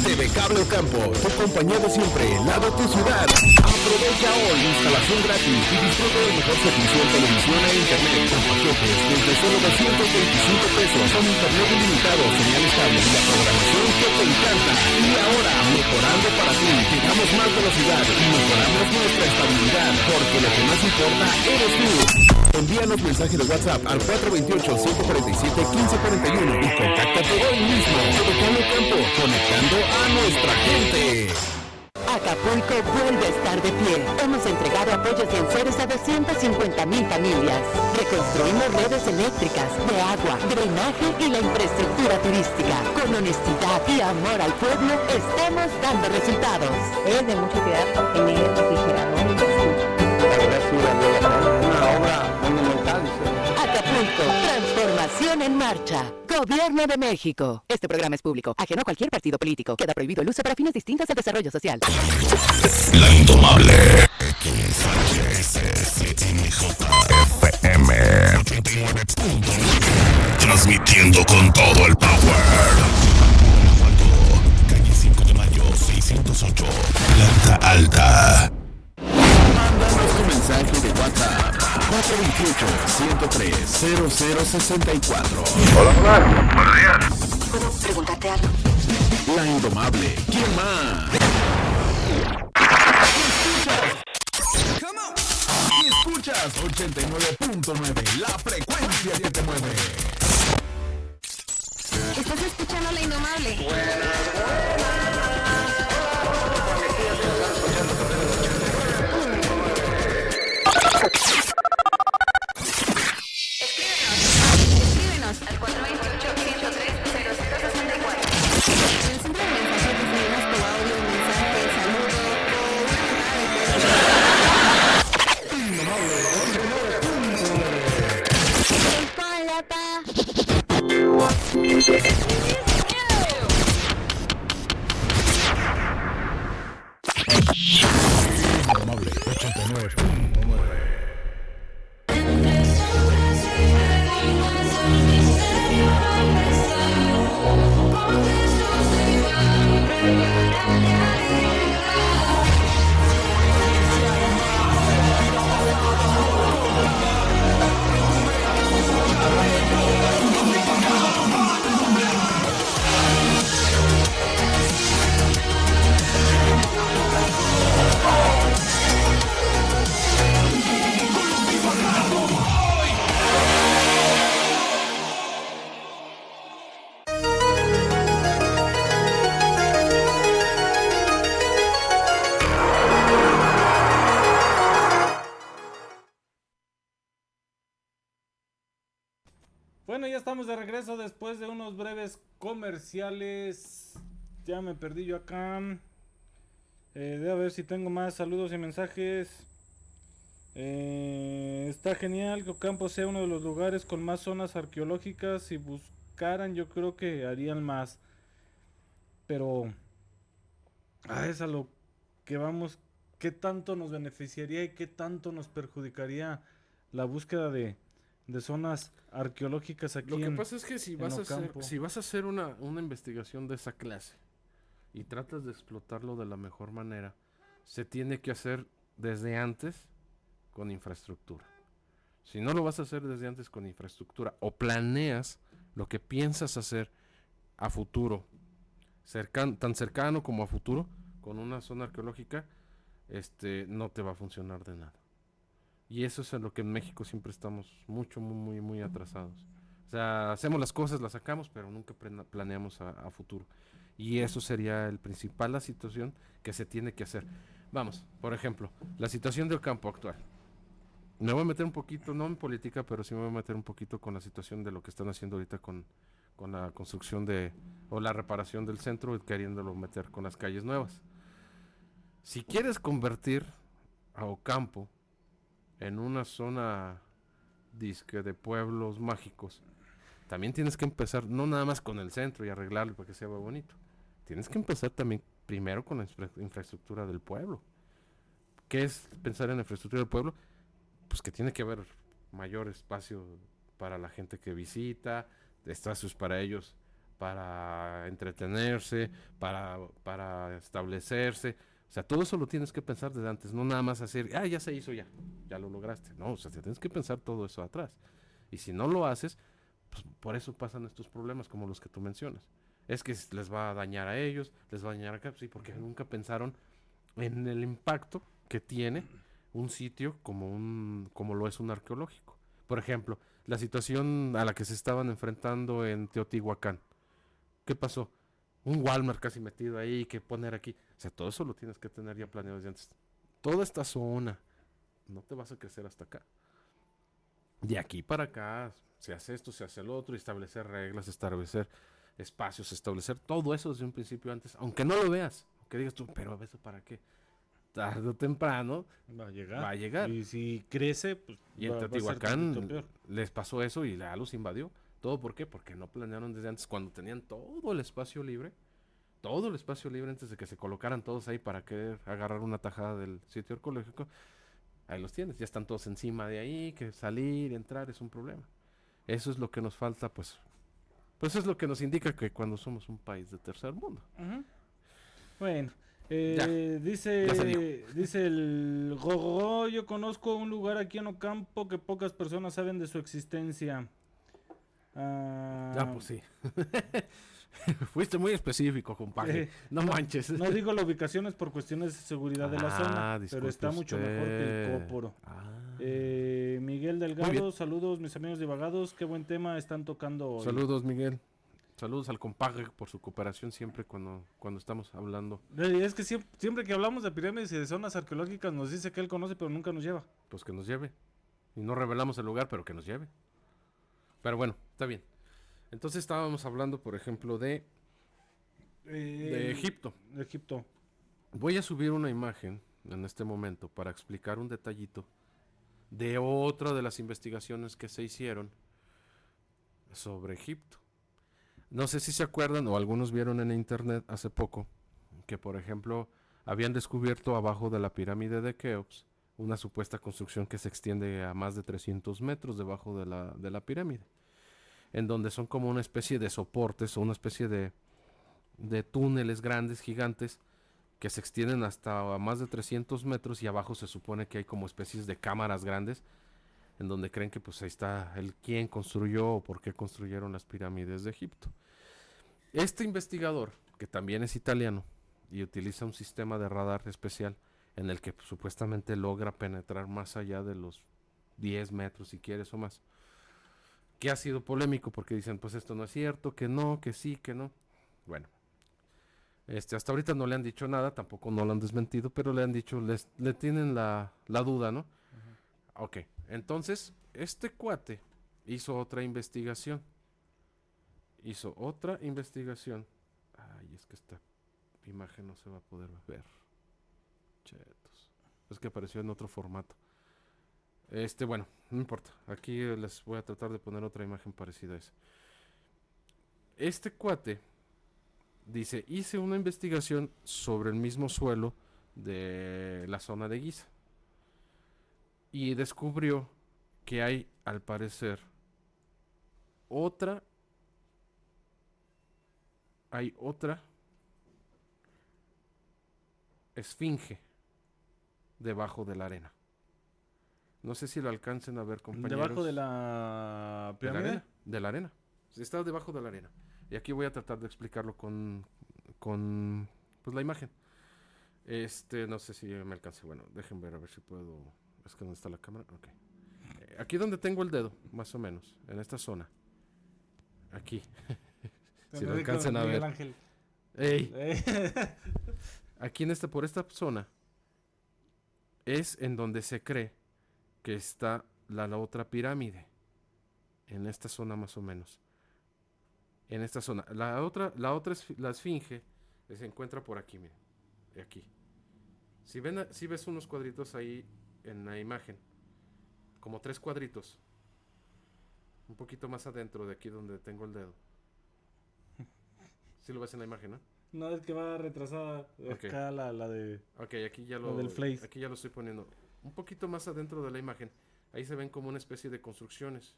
TV Cable Ocampo, tu compañía de siempre, lado tu ciudad. Aprovecha hoy instalación gratis y disfruta del mejor servicio en televisión e internet con paquetes desde solo 225 pesos, con internet ilimitado, señal estable y la programación que te encanta. Y ahora, mejorando para ti, te damos más velocidad y mejoramos nuestra estabilidad, porque lo que más importa eres tú. Envíanos mensaje de WhatsApp al 428-147-1541 y contáctate hoy mismo. TV Cable Ocampo, conectando a nuestra gente. Acapulco vuelve a estar de pie. Hemos entregado apoyos y enseres a 250,000 familias. Reconstruimos redes eléctricas, de agua, drenaje y la infraestructura turística. Con honestidad y amor al pueblo, estamos dando resultados. Es de mucha utilidad tener refrigerador y estufa. Una obra monumental. Acapulco, transformación en marcha. Gobierno de México. Este programa es público, ajeno a cualquier partido político. Queda prohibido el uso para fines distintos del desarrollo social. La Indomable XHSCNJFM 89.9, transmitiendo con todo el power. Calle 5 de Mayo 608, planta alta. Mándanos tu mensaje de WhatsApp 428-103-0064. Hola, buenos días. ¿Puedo preguntarte algo? La Indomable, ¿quién más? Escuchas 89.9, la frecuencia que te mueve. ¿Estás escuchando La Indomable? Escríbenos al 428-103-0064. En el centro de mensajes recibimos tu audio, mensaje, saludo o una Indomable 89.9. Bueno, ya estamos de regreso después de unos breves comerciales. Ya me perdí yo acá. Debe a ver si tengo más saludos y mensajes. Está genial que Ocampo sea uno de los lugares con más zonas arqueológicas. Si buscaran, yo creo que harían más. Pero es a lo que vamos. ¿Qué tanto nos beneficiaría y qué tanto nos perjudicaría la búsqueda de zonas arqueológicas aquí? Lo que pasa es que si vas Ocampo. a hacer una investigación de esa clase y tratas de explotarlo de la mejor manera, se tiene que hacer desde antes con infraestructura. Si no lo vas a hacer desde antes con infraestructura o planeas lo que piensas hacer a futuro, tan cercano como a futuro, con una zona arqueológica, no te va a funcionar de nada. Y eso es en lo que en México siempre estamos mucho, muy, muy, muy atrasados. O sea, hacemos las cosas, las sacamos, pero nunca planeamos a futuro. Y eso sería la situación que se tiene que hacer. Vamos, por ejemplo, la situación del campo actual. Me voy a meter un poquito, no en política, pero sí me voy a meter un poquito con la situación de lo que están haciendo ahorita con la construcción o la reparación del centro, y queriéndolo meter con las calles nuevas. Si quieres convertir a Ocampo en una zona disque de pueblos mágicos, también tienes que empezar, no nada más con el centro y arreglarlo para que sea bonito. Tienes que empezar también primero con la infraestructura del pueblo. ¿Qué es pensar en la infraestructura del pueblo? Pues que tiene que haber mayor espacio para la gente que visita, espacios para ellos, para entretenerse, para establecerse. O sea, todo eso lo tienes que pensar desde antes, no nada más hacer, ya se hizo, ya lo lograste. No, o sea, tienes que pensar todo eso atrás. Y si no lo haces, pues por eso pasan estos problemas como los que tú mencionas. Es que les va a dañar a ellos, les va a dañar acá, sí, porque nunca pensaron en el impacto que tiene un sitio como lo es un arqueológico. Por ejemplo, la situación a la que se estaban enfrentando en Teotihuacán. ¿Qué pasó? Un Walmart casi metido ahí, que poner aquí. O sea, todo eso lo tienes que tener ya planeado desde antes. Toda esta zona, no te vas a crecer hasta acá. De aquí para acá, se hace esto, se hace lo otro, establecer reglas, establecer espacios, establecer todo eso desde un principio antes, aunque no lo veas, aunque digas tú, pero ¿eso para qué? Tarde o temprano va a va a llegar. Y si crece, pues y en Teotihuacán les pasó eso y ya los invadió. ¿Todo por qué? Porque no planearon desde antes, cuando tenían todo el espacio libre antes de que se colocaran todos ahí para querer agarrar una tajada del sitio arqueológico. Ahí los tienes, ya están todos encima de ahí, que salir, entrar es un problema. Eso es lo que nos falta, pues es lo que nos indica que cuando somos un país de tercer mundo. Bueno, Ya dice el Gogo, yo conozco un lugar aquí en Ocampo que pocas personas saben de su existencia. Pues sí. Fuiste muy específico, compadre. No manches. No digo la ubicación, es por cuestiones de seguridad de la zona, pero está mucho mejor que el Cóporo. Miguel Delgado, saludos mis amigos divagados, qué buen tema están tocando hoy. Saludos, Miguel. Saludos al compadre por su cooperación siempre cuando estamos hablando. Es que siempre que hablamos de pirámides y de zonas arqueológicas nos dice que él conoce, pero nunca nos lleva. Pues que nos lleve. Y no revelamos el lugar, pero que nos lleve. Pero bueno, está bien. Entonces estábamos hablando, por ejemplo, de Egipto. Egipto. Voy a subir una imagen en este momento para explicar un detallito de otra de las investigaciones que se hicieron sobre Egipto. No sé si se acuerdan o algunos vieron en internet hace poco que, por ejemplo, habían descubierto abajo de la pirámide de Keops una supuesta construcción que se extiende a más de 300 metros debajo de la pirámide, en donde son como una especie de soportes o una especie de túneles grandes, gigantes, que se extienden hasta más de 300 metros y abajo se supone que hay como especies de cámaras grandes, en donde creen que pues ahí está el quién construyó o por qué construyeron las pirámides de Egipto. Este investigador, que también es italiano y utiliza un sistema de radar especial en el que pues, supuestamente logra penetrar más allá de los 10 metros si quieres o más, que ha sido polémico porque dicen pues esto no es cierto, que no, que sí, que no. Bueno, hasta ahorita no le han dicho nada, tampoco no lo han desmentido, pero le han dicho, le tienen la duda, ¿no? Ok, entonces este cuate hizo otra investigación. Ay, es que esta imagen no se va a poder ver. Chetos. Es que apareció en otro formato. Bueno, no importa. Aquí les voy a tratar de poner otra imagen parecida a esa. Este cuate dice, hice una investigación sobre el mismo suelo de la zona de Giza. Y descubrió que hay, al parecer, otra esfinge debajo de la arena. No sé si lo alcancen a ver, compañeros. ¿Debajo de la pirámide? De la arena. Está debajo de la arena. Y aquí voy a tratar de explicarlo con pues la imagen. No sé si me alcance. Bueno, déjenme ver a ver si puedo Es que ¿dónde está la cámara? Ok. Aquí donde tengo el dedo, más o menos, en esta zona. Aquí. Si lo alcanzan a ver. Ángel. ¡Ey! Aquí por esta zona es en donde se cree que está la otra pirámide. En esta zona más o menos. En esta zona. La esfinge se encuentra por aquí, miren. Aquí. Si ves unos cuadritos ahí en la imagen, como 3 cuadritos, un poquito más adentro de aquí donde tengo el dedo. Si lo ves en la imagen, ¿no? No, es que va retrasada. Ok. Acá la de... Ok, aquí ya Lo del Flaze. aquí ya lo estoy poniendo. Un poquito más adentro de la imagen, ahí se ven como una especie de construcciones,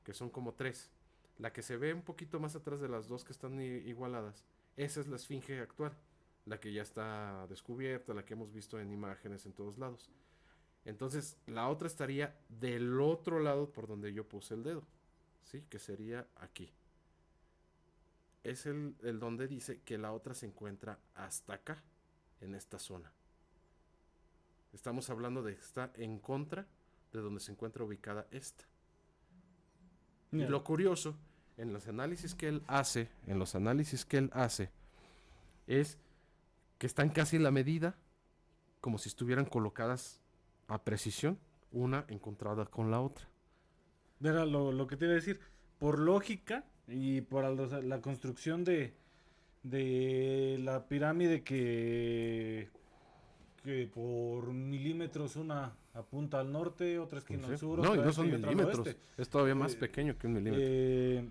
que son como 3. La que se ve un poquito más atrás de las 2 que están igualadas, esa es la esfinge actual, la que ya está descubierta, la que hemos visto en imágenes en todos lados. Entonces, la otra estaría del otro lado por donde yo puse el dedo, ¿sí? Que sería aquí. Es el donde dice que la otra se encuentra hasta acá, en esta zona. Estamos hablando de que está en contra de donde se encuentra ubicada esta. Mira. Y lo curioso, en los análisis que él hace, es que están casi en la medida, como si estuvieran colocadas a precisión, una encontrada con la otra. Era lo que te iba a decir. Por lógica y por la construcción de la pirámide que por milímetros una apunta al norte, otra esquina al sur. No, y otra no son este y otra al milímetros. oeste. Es todavía más pequeño que un milímetro.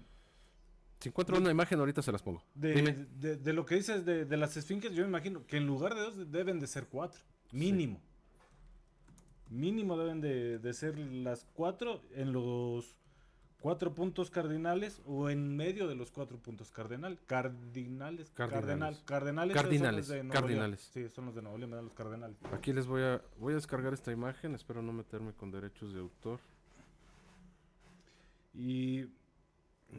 Si encuentro una imagen, ahorita se las pongo. Dime. De lo que dices de las esfinges, yo me imagino que en lugar de 2 deben de ser 4. Mínimo. Sí. Mínimo deben de ser las 4 en los 4 puntos cardinales o en medio de los 4 puntos cardinales. Cardinales. Sí, son los de Nuevo León, me dan los cardenales. Aquí les voy a descargar esta imagen, espero no meterme con derechos de autor. Y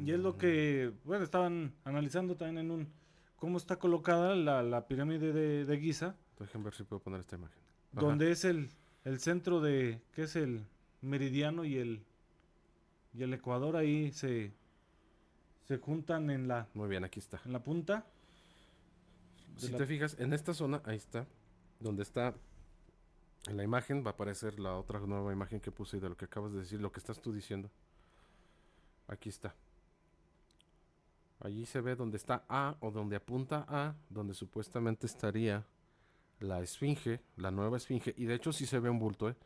es lo que, bueno, estaban analizando también cómo está colocada la pirámide de Giza. Déjenme ver si puedo poner esta imagen. Donde es el centro que es el meridiano y el ecuador, ahí se juntan en la... Muy bien, aquí está. En la punta. Si te fijas, en esta zona, ahí está, donde está, en la imagen va a aparecer la otra nueva imagen que puse de lo que acabas de decir, lo que estás tú diciendo. Aquí está. Allí se ve donde está A o donde apunta A, donde supuestamente estaría la esfinge, la nueva esfinge, y de hecho sí se ve un bulto, ¿eh?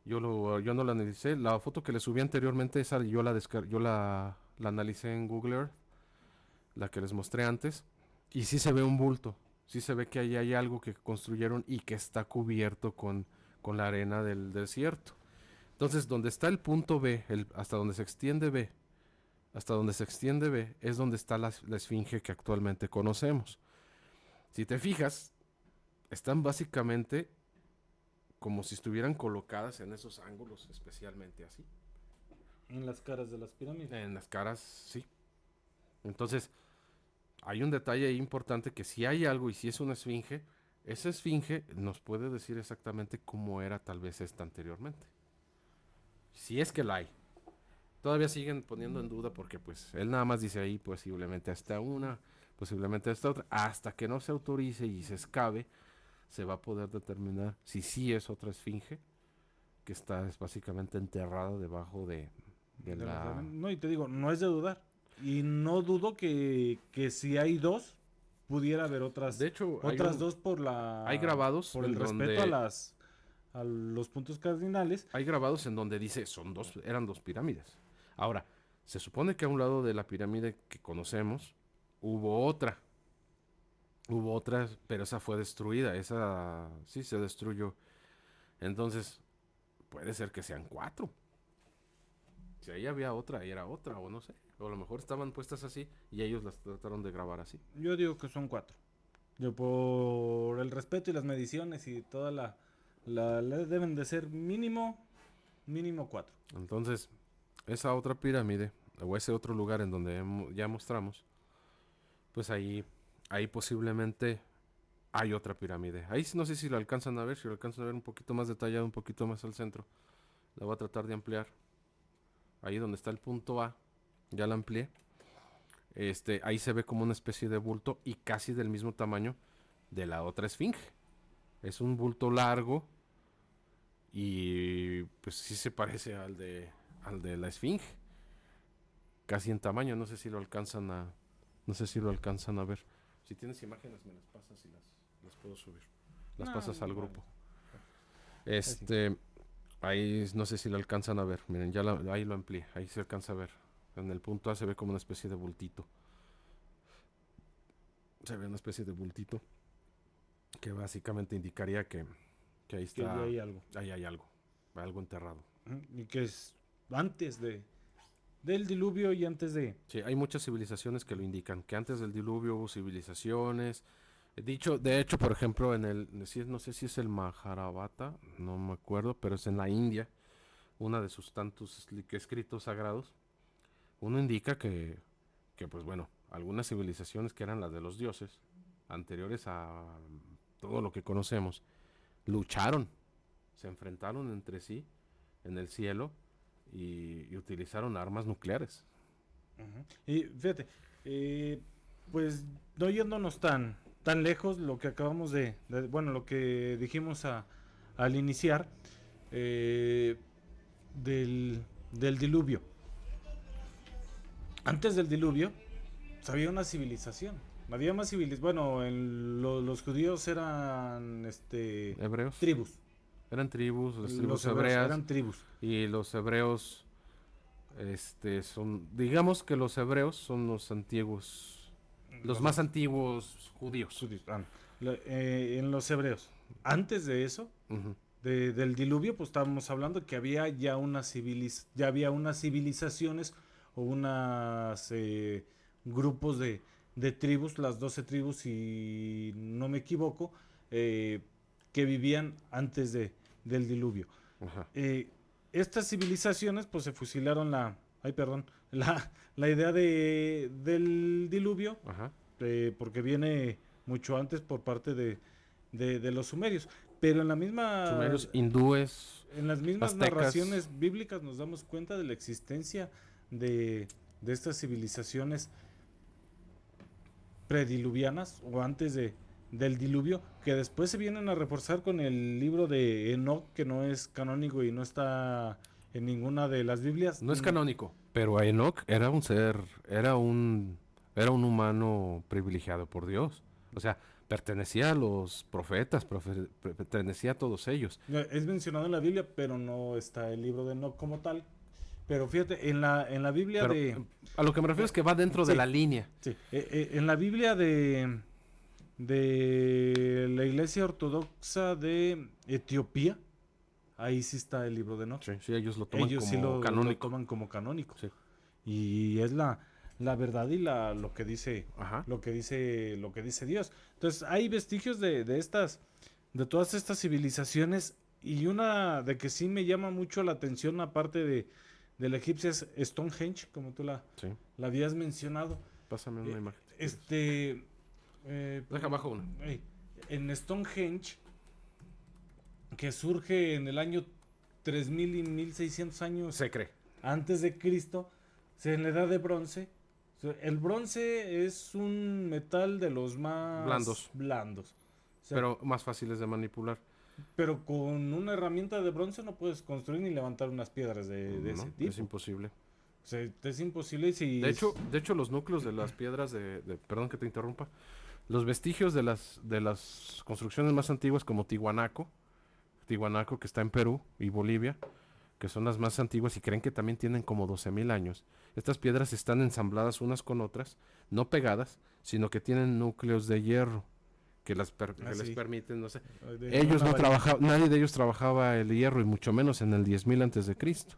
Yo no la analicé, la foto que le subí anteriormente, esa yo la analicé en Google Earth, la que les mostré antes, y sí se ve un bulto, sí se ve que ahí hay algo que construyeron y que está cubierto con la arena del desierto. Entonces, donde está el punto B, hasta donde se extiende B, es donde está la esfinge que actualmente conocemos. Si te fijas, están básicamente como si estuvieran colocadas en esos ángulos, especialmente así. En las caras de las pirámides. En las caras, sí. Entonces, hay un detalle ahí importante, que si hay algo y si es una esfinge, esa esfinge nos puede decir exactamente cómo era tal vez esta anteriormente. Si es que la hay. Todavía siguen poniendo en duda porque pues él nada más dice ahí posiblemente hasta una, posiblemente hasta otra, hasta que no se autorice y se excabe, se va a poder determinar si sí es otra esfinge que está básicamente enterrada debajo de la... No, y te digo, no es de dudar. Y no dudo que si hay 2, pudiera haber otras. De hecho, otras 2 por la... Hay grabados por el respeto a los puntos cardinales. Hay grabados en donde dice eran 2 pirámides. Ahora, se supone que a un lado de la pirámide que conocemos hubo otra, pero esa fue destruida, esa sí se destruyó. Entonces, puede ser que sean 4. Si ahí había otra, ahí era otra, o no sé. O a lo mejor estaban puestas así y ellos las trataron de grabar así. Yo digo que son 4. Yo por el respeto y las mediciones y toda la deben de ser mínimo 4. Entonces, esa otra pirámide, o ese otro lugar en donde ya mostramos, pues ahí posiblemente hay otra pirámide. Ahí no sé si lo alcanzan a ver, si lo alcanzan a ver un poquito más detallado, un poquito más al centro. La voy a tratar de ampliar. Ahí donde está el punto A, ya la amplié. Ahí se ve como una especie de bulto y casi del mismo tamaño de la otra esfinge. Es un bulto largo y pues sí se parece al de la esfinge. Casi en tamaño, no sé si lo alcanzan a ver. Si tienes imágenes me las pasas y las puedo subir. Las pasas al grupo. Ahí no sé si lo alcanzan a ver. Miren, ahí lo amplié. Ahí se alcanza a ver. En el punto A se ve como una especie de bultito. Se ve una especie de bultito que básicamente indicaría que ahí está. Que ahí hay algo. Ahí hay algo. Algo enterrado. Y que es antes del diluvio y antes de... Sí, hay muchas civilizaciones que lo indican. Que antes del diluvio hubo civilizaciones. De hecho, por ejemplo, no sé si es el Mahabharata, no me acuerdo, pero es en la India, una de sus tantos escritos sagrados. Uno indica que pues bueno, algunas civilizaciones que eran las de los dioses, anteriores a todo lo que conocemos, lucharon, se enfrentaron entre sí en el cielo y utilizaron armas nucleares. Y fíjate, pues no yéndonos tan lejos, lo que acabamos bueno, lo que dijimos al iniciar del diluvio. Antes del diluvio, pues, había una civilización. Había más civilización. Bueno, los judíos eran hebreos. Tribus. Eran tribus, las tribus Los hebreas. eran tribus. Y los hebreos, digamos que los hebreos son los antiguos, los más antiguos judíos. En los hebreos. Antes de eso, del diluvio, pues estábamos hablando que había ya había unas civilizaciones o unos grupos de tribus, las 12 tribus, si no me equivoco, que vivían antes del diluvio. Estas civilizaciones pues se fusilaron la idea del diluvio, porque viene mucho antes por parte de los sumerios, pero en la misma sumerios, hindúes, en las mismas aztecas, narraciones bíblicas nos damos cuenta de la existencia de estas civilizaciones prediluvianas o antes del diluvio, que después se vienen a reforzar con el libro de Enoch, que no es canónico y no está en ninguna de las Biblias. No es canónico, pero Enoch era un humano privilegiado por Dios. O sea, pertenecía a los profetas, pertenecía a todos ellos. Es mencionado en la Biblia, pero no está el libro de Enoch como tal. Pero fíjate, en la Biblia a lo que me refiero es que va dentro de la línea. Sí, en la Biblia de la Iglesia Ortodoxa de Etiopía, ahí sí está el libro de Enoch. Sí, ellos lo toman canónico. Lo toman como canónico. Sí. Y es la verdad y lo que dice Dios. Entonces, hay vestigios de todas estas civilizaciones, y una de que sí me llama mucho la atención, aparte de la egipcia, es Stonehenge, como tú la habías mencionado. Pásame una imagen. Deja abajo una. En Stonehenge, que surge en el año 3000 y 1600 años, se cree, antes de Cristo, en la edad de bronce. El bronce es un metal de los más blandos. O sea, pero más fáciles de manipular. Pero con una herramienta de bronce no puedes construir ni levantar unas piedras de ese tipo. Es imposible. O sea, es imposible. Si de hecho, los núcleos de las piedras perdón que te interrumpa, los vestigios de las construcciones más antiguas, como Tiwanaku, que está en Perú y Bolivia, que son las más antiguas y creen que también tienen como 12,000 años. Estas piedras están ensambladas unas con otras, no pegadas, sino que tienen núcleos de hierro que les permiten, no sé. Nadie de ellos trabajaba el hierro, y mucho menos en el 10,000 antes de Cristo,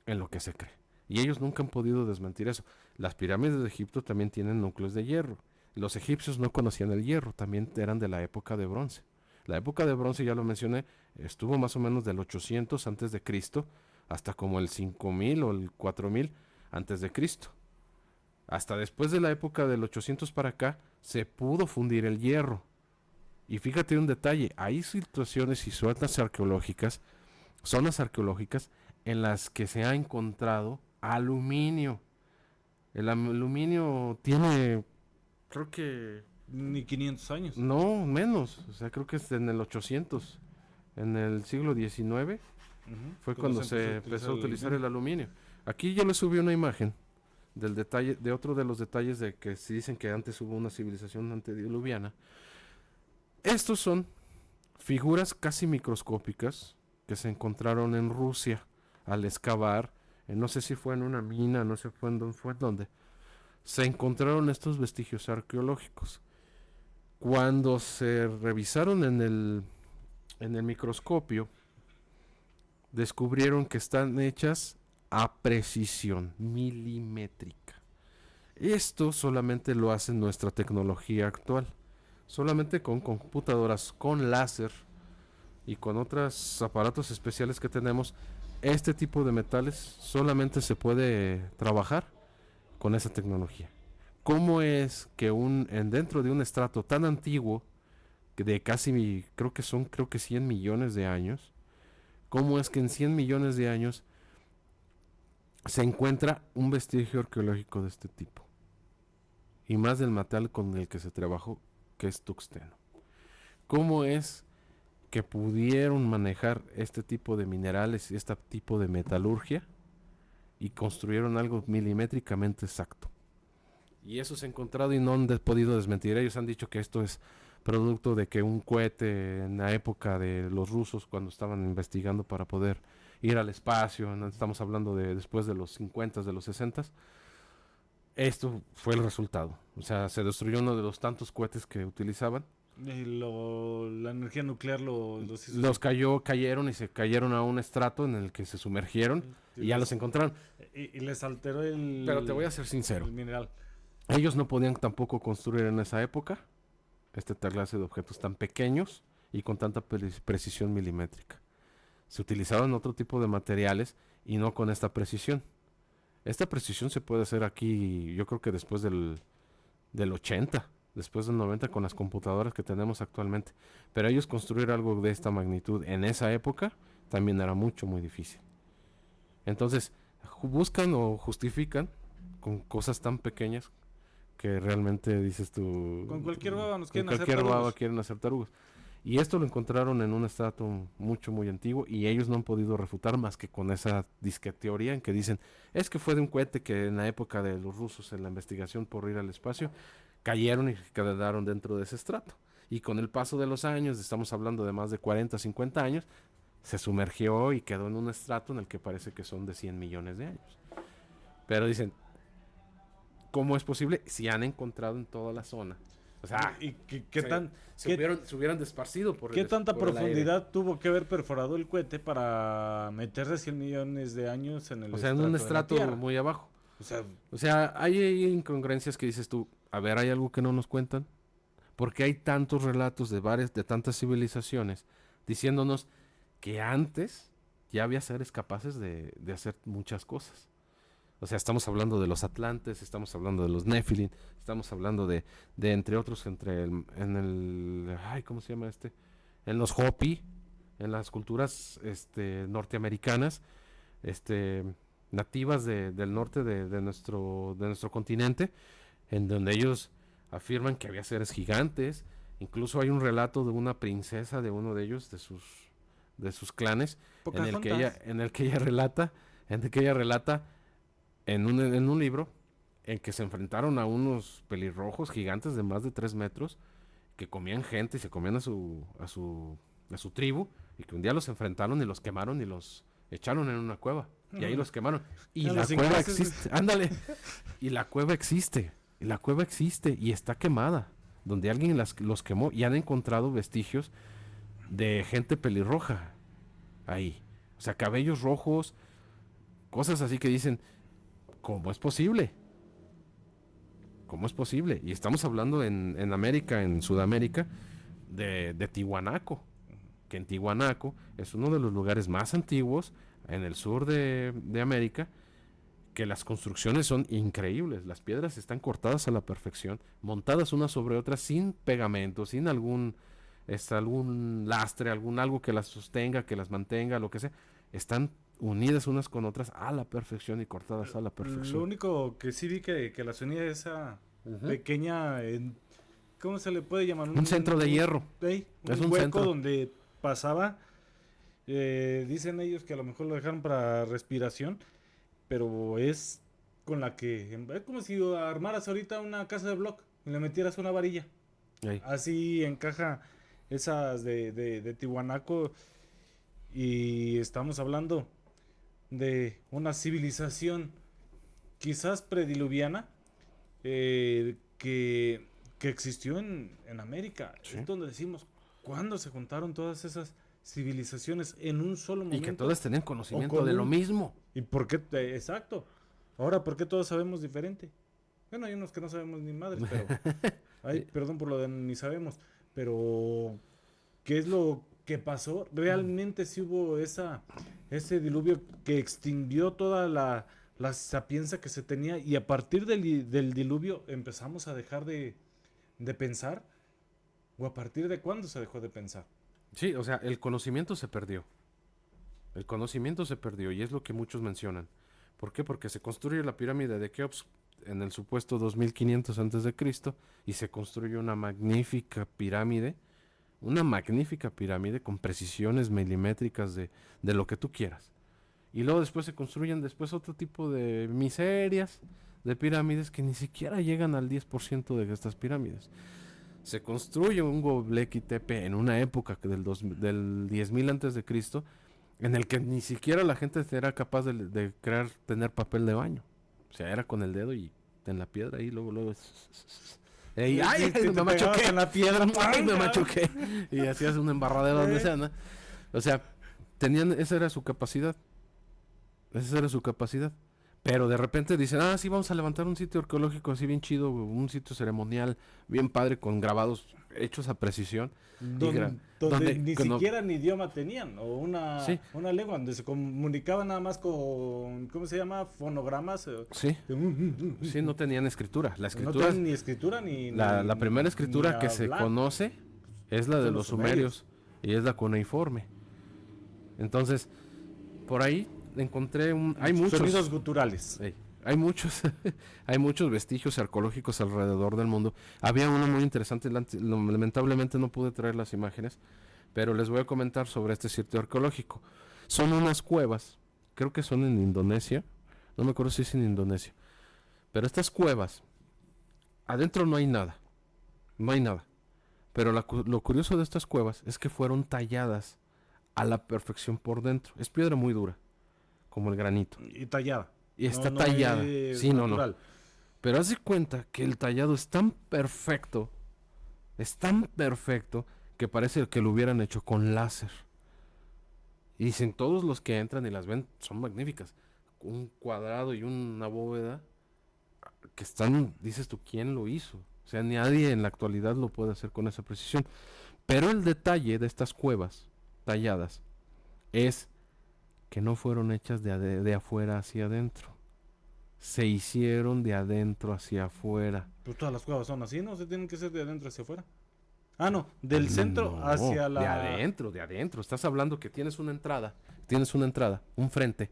en lo que se cree. Y ellos nunca han podido desmentir eso. Las pirámides de Egipto también tienen núcleos de hierro. Los egipcios no conocían el hierro, también eran de la época de bronce. La época de bronce, ya lo mencioné, estuvo más o menos del 800 antes de Cristo hasta como el 5000 o el 4000 antes de Cristo. Hasta después de la época del 800 para acá se pudo fundir el hierro, Y fíjate un detalle, hay situaciones y zonas arqueológicas en las que se ha encontrado aluminio. El aluminio tiene, creo que... Ni 500 años. No, menos. O sea, creo que es en el 800. En el siglo XIX fue cuando se empezó a utilizar el aluminio. Aquí yo le subí una imagen del detalle, de otro de los detalles de que se dicen que antes hubo una civilización antediluviana. Estos son figuras casi microscópicas que se encontraron en Rusia al excavar, no sé si fue en una mina, no sé fue en dónde, se encontraron estos vestigios arqueológicos. Cuando se revisaron en el microscopio, descubrieron que están hechas a precisión milimétrica. Esto solamente lo hace nuestra tecnología actual. Solamente con computadoras, con láser y con otros aparatos especiales que tenemos, este tipo de metales solamente se puede trabajar con esa tecnología. ¿Cómo es que dentro de un estrato tan antiguo, de casi, creo que 100 millones de años, cómo es que en 100 millones de años se encuentra un vestigio arqueológico de este tipo? Y más del metal con el que se trabajó, que es tuxteno. ¿Cómo es que pudieron manejar este tipo de minerales y este tipo de metalurgia y construyeron algo milimétricamente exacto? Y eso se ha encontrado y no han podido desmentir. Ellos han dicho que esto es producto de que un cohete en la época de los rusos, cuando estaban investigando para poder ir al espacio, estamos hablando de después de los 50, de los 60, esto fue el resultado. O sea, se destruyó uno de los tantos cohetes que utilizaban. Y la energía nuclear los hizo. Los cayeron y se cayeron a un estrato en el que se sumergieron y ya los encontraron. Y les alteró el... Pero te voy a ser sincero. El mineral. Ellos no podían tampoco construir en esa época esta clase de objetos tan pequeños y con tanta precisión milimétrica. Se utilizaban otro tipo de materiales y no con esta precisión. Esta precisión se puede hacer aquí, yo creo que después del 80, después del 90 con las computadoras que tenemos actualmente. Pero ellos construir algo de esta magnitud en esa época también era muy difícil. Entonces, buscan o justifican con cosas tan pequeñas que realmente dices tú... Con cualquier baba nos quieren hacer tarugos. Con cualquier baba quieren hacer tarugos. Y esto lo encontraron en un estrato muy antiguo y ellos no han podido refutar más que con esa disque teoría en que dicen, es que fue de un cohete que en la época de los rusos en la investigación por ir al espacio, cayeron y quedaron dentro de ese estrato. Y con el paso de los años, estamos hablando de más de 40, 50 años, se sumergió y quedó en un estrato en el que parece que son de 100 millones de años. Pero dicen, ¿cómo es posible? Si han encontrado en toda la zona. O sea, ¿y qué se hubieran desparcido por ¿qué tanta profundidad tuvo que haber perforado el cohete para meterse 100 millones de años en el estrato? O sea, en un estrato muy abajo. O sea, hay incongruencias que dices tú, a ver, hay algo que no nos cuentan. Porque hay tantos relatos de tantas civilizaciones diciéndonos que antes ya había seres capaces de hacer muchas cosas. O sea, estamos hablando de los atlantes, estamos hablando de los Nephilim, estamos hablando de entre otros, ¿cómo se llama este? En los Hopi, en las culturas norteamericanas, nativas del norte de nuestro continente, en donde ellos afirman que había seres gigantes. Incluso hay un relato de una princesa de uno de ellos, de sus clanes, en el que ella relata en un libro en que se enfrentaron a unos pelirrojos gigantes de más de 3 metros que comían gente y se comían a su tribu, y que un día los enfrentaron y los quemaron y los echaron en una cueva y ahí los quemaron y la cueva existe. Ándale. Y la cueva existe y está quemada, donde alguien los quemó, y han encontrado vestigios de gente pelirroja ahí, o sea, cabellos rojos, cosas así que dicen, ¿cómo es posible? ¿Cómo es posible? Y estamos hablando en América, en Sudamérica, de Tiwanaku, que en Tiwanaku es uno de los lugares más antiguos en el sur de América, que las construcciones son increíbles, las piedras están cortadas a la perfección, montadas unas sobre otras sin pegamento, sin algún algún lastre, algo que las sostenga, que las mantenga, lo que sea, están unidas unas con otras a la perfección y cortadas a la perfección. Lo único que sí vi que las unía esa pequeña, ¿cómo se le puede llamar? Un centro de hierro. Un hueco centro donde pasaba. Dicen ellos que a lo mejor lo dejaron para respiración, pero es con la que es como si armaras ahorita una casa de block y le metieras una varilla. Ahí. Así encaja esas de Tiwanaku, y estamos hablando de una civilización quizás prediluviana, que existió en América. Sí. Es donde decimos, ¿cuándo se juntaron todas esas civilizaciones en un solo momento? Y que todas tenían conocimiento de lo mismo. ¿Y por qué? Exacto. Ahora, ¿por qué todos sabemos diferente? Bueno, hay unos que no sabemos ni madres, pero... Ay, perdón por lo de ni sabemos. Pero, ¿qué es lo que pasó? Realmente sí hubo ese diluvio que extinguió toda la sapienza que se tenía, y a partir del diluvio empezamos a dejar de pensar. ¿O a partir de cuándo se dejó de pensar? Sí, o sea, el conocimiento se perdió. El conocimiento se perdió, y es lo que muchos mencionan. ¿Por qué? Porque se construye la pirámide de Keops en el supuesto 2500 antes de Cristo, y se construye una magnífica pirámide con precisiones milimétricas de lo que tú quieras. Y luego después se construyen otro tipo de miserias de pirámides que ni siquiera llegan al 10% de estas pirámides. Se construye un Göbekli Tepe en una época del 10.000 antes de Cristo, en el que ni siquiera la gente era capaz de tener papel de baño. O sea, era con el dedo y en la piedra, y luego ¡ay! Me machuqué en la piedra, me machuqué. Y hacías un embarradero donde sea, ¿no? O sea, esa era su capacidad. Pero de repente dicen, sí, vamos a levantar un sitio arqueológico así bien chido, un sitio ceremonial bien padre, con grabados hechos a precisión. Donde ni siquiera ni idioma tenían, o una lengua, donde se comunicaban nada más con, ¿cómo se llama? Fonogramas. Sí, no tenían escritura. La escritura, no tenían ni escritura ni... La primera escritura que se conoce es la de los sumerios, y es la cuneiforme. Entonces, por ahí encontré hay muchos sonidos guturales. Hay muchos vestigios arqueológicos alrededor del mundo. Había uno muy interesante, lamentablemente no pude traer las imágenes, pero les voy a comentar sobre este sitio arqueológico. Son unas cuevas, creo que son en Indonesia, no me acuerdo si es en Indonesia, pero estas cuevas, adentro no hay nada, pero lo curioso de estas cuevas es que fueron talladas a la perfección por dentro. Es piedra muy dura, como el granito. Y tallada. Y está tallada. Sí, natural. No. Pero haz de cuenta que el tallado es tan perfecto, que parece que lo hubieran hecho con láser. Y dicen, todos los que entran y las ven son magníficas. Un cuadrado y una bóveda que dices tú, ¿quién lo hizo? O sea, nadie en la actualidad lo puede hacer con esa precisión. Pero el detalle de estas cuevas talladas es que no fueron hechas de afuera hacia adentro. Se hicieron de adentro hacia afuera. Pues todas las cuevas son así, ¿no? Se tienen que ser de adentro hacia afuera. No, del centro hacia la... De adentro. Estás hablando que tienes una entrada, un frente,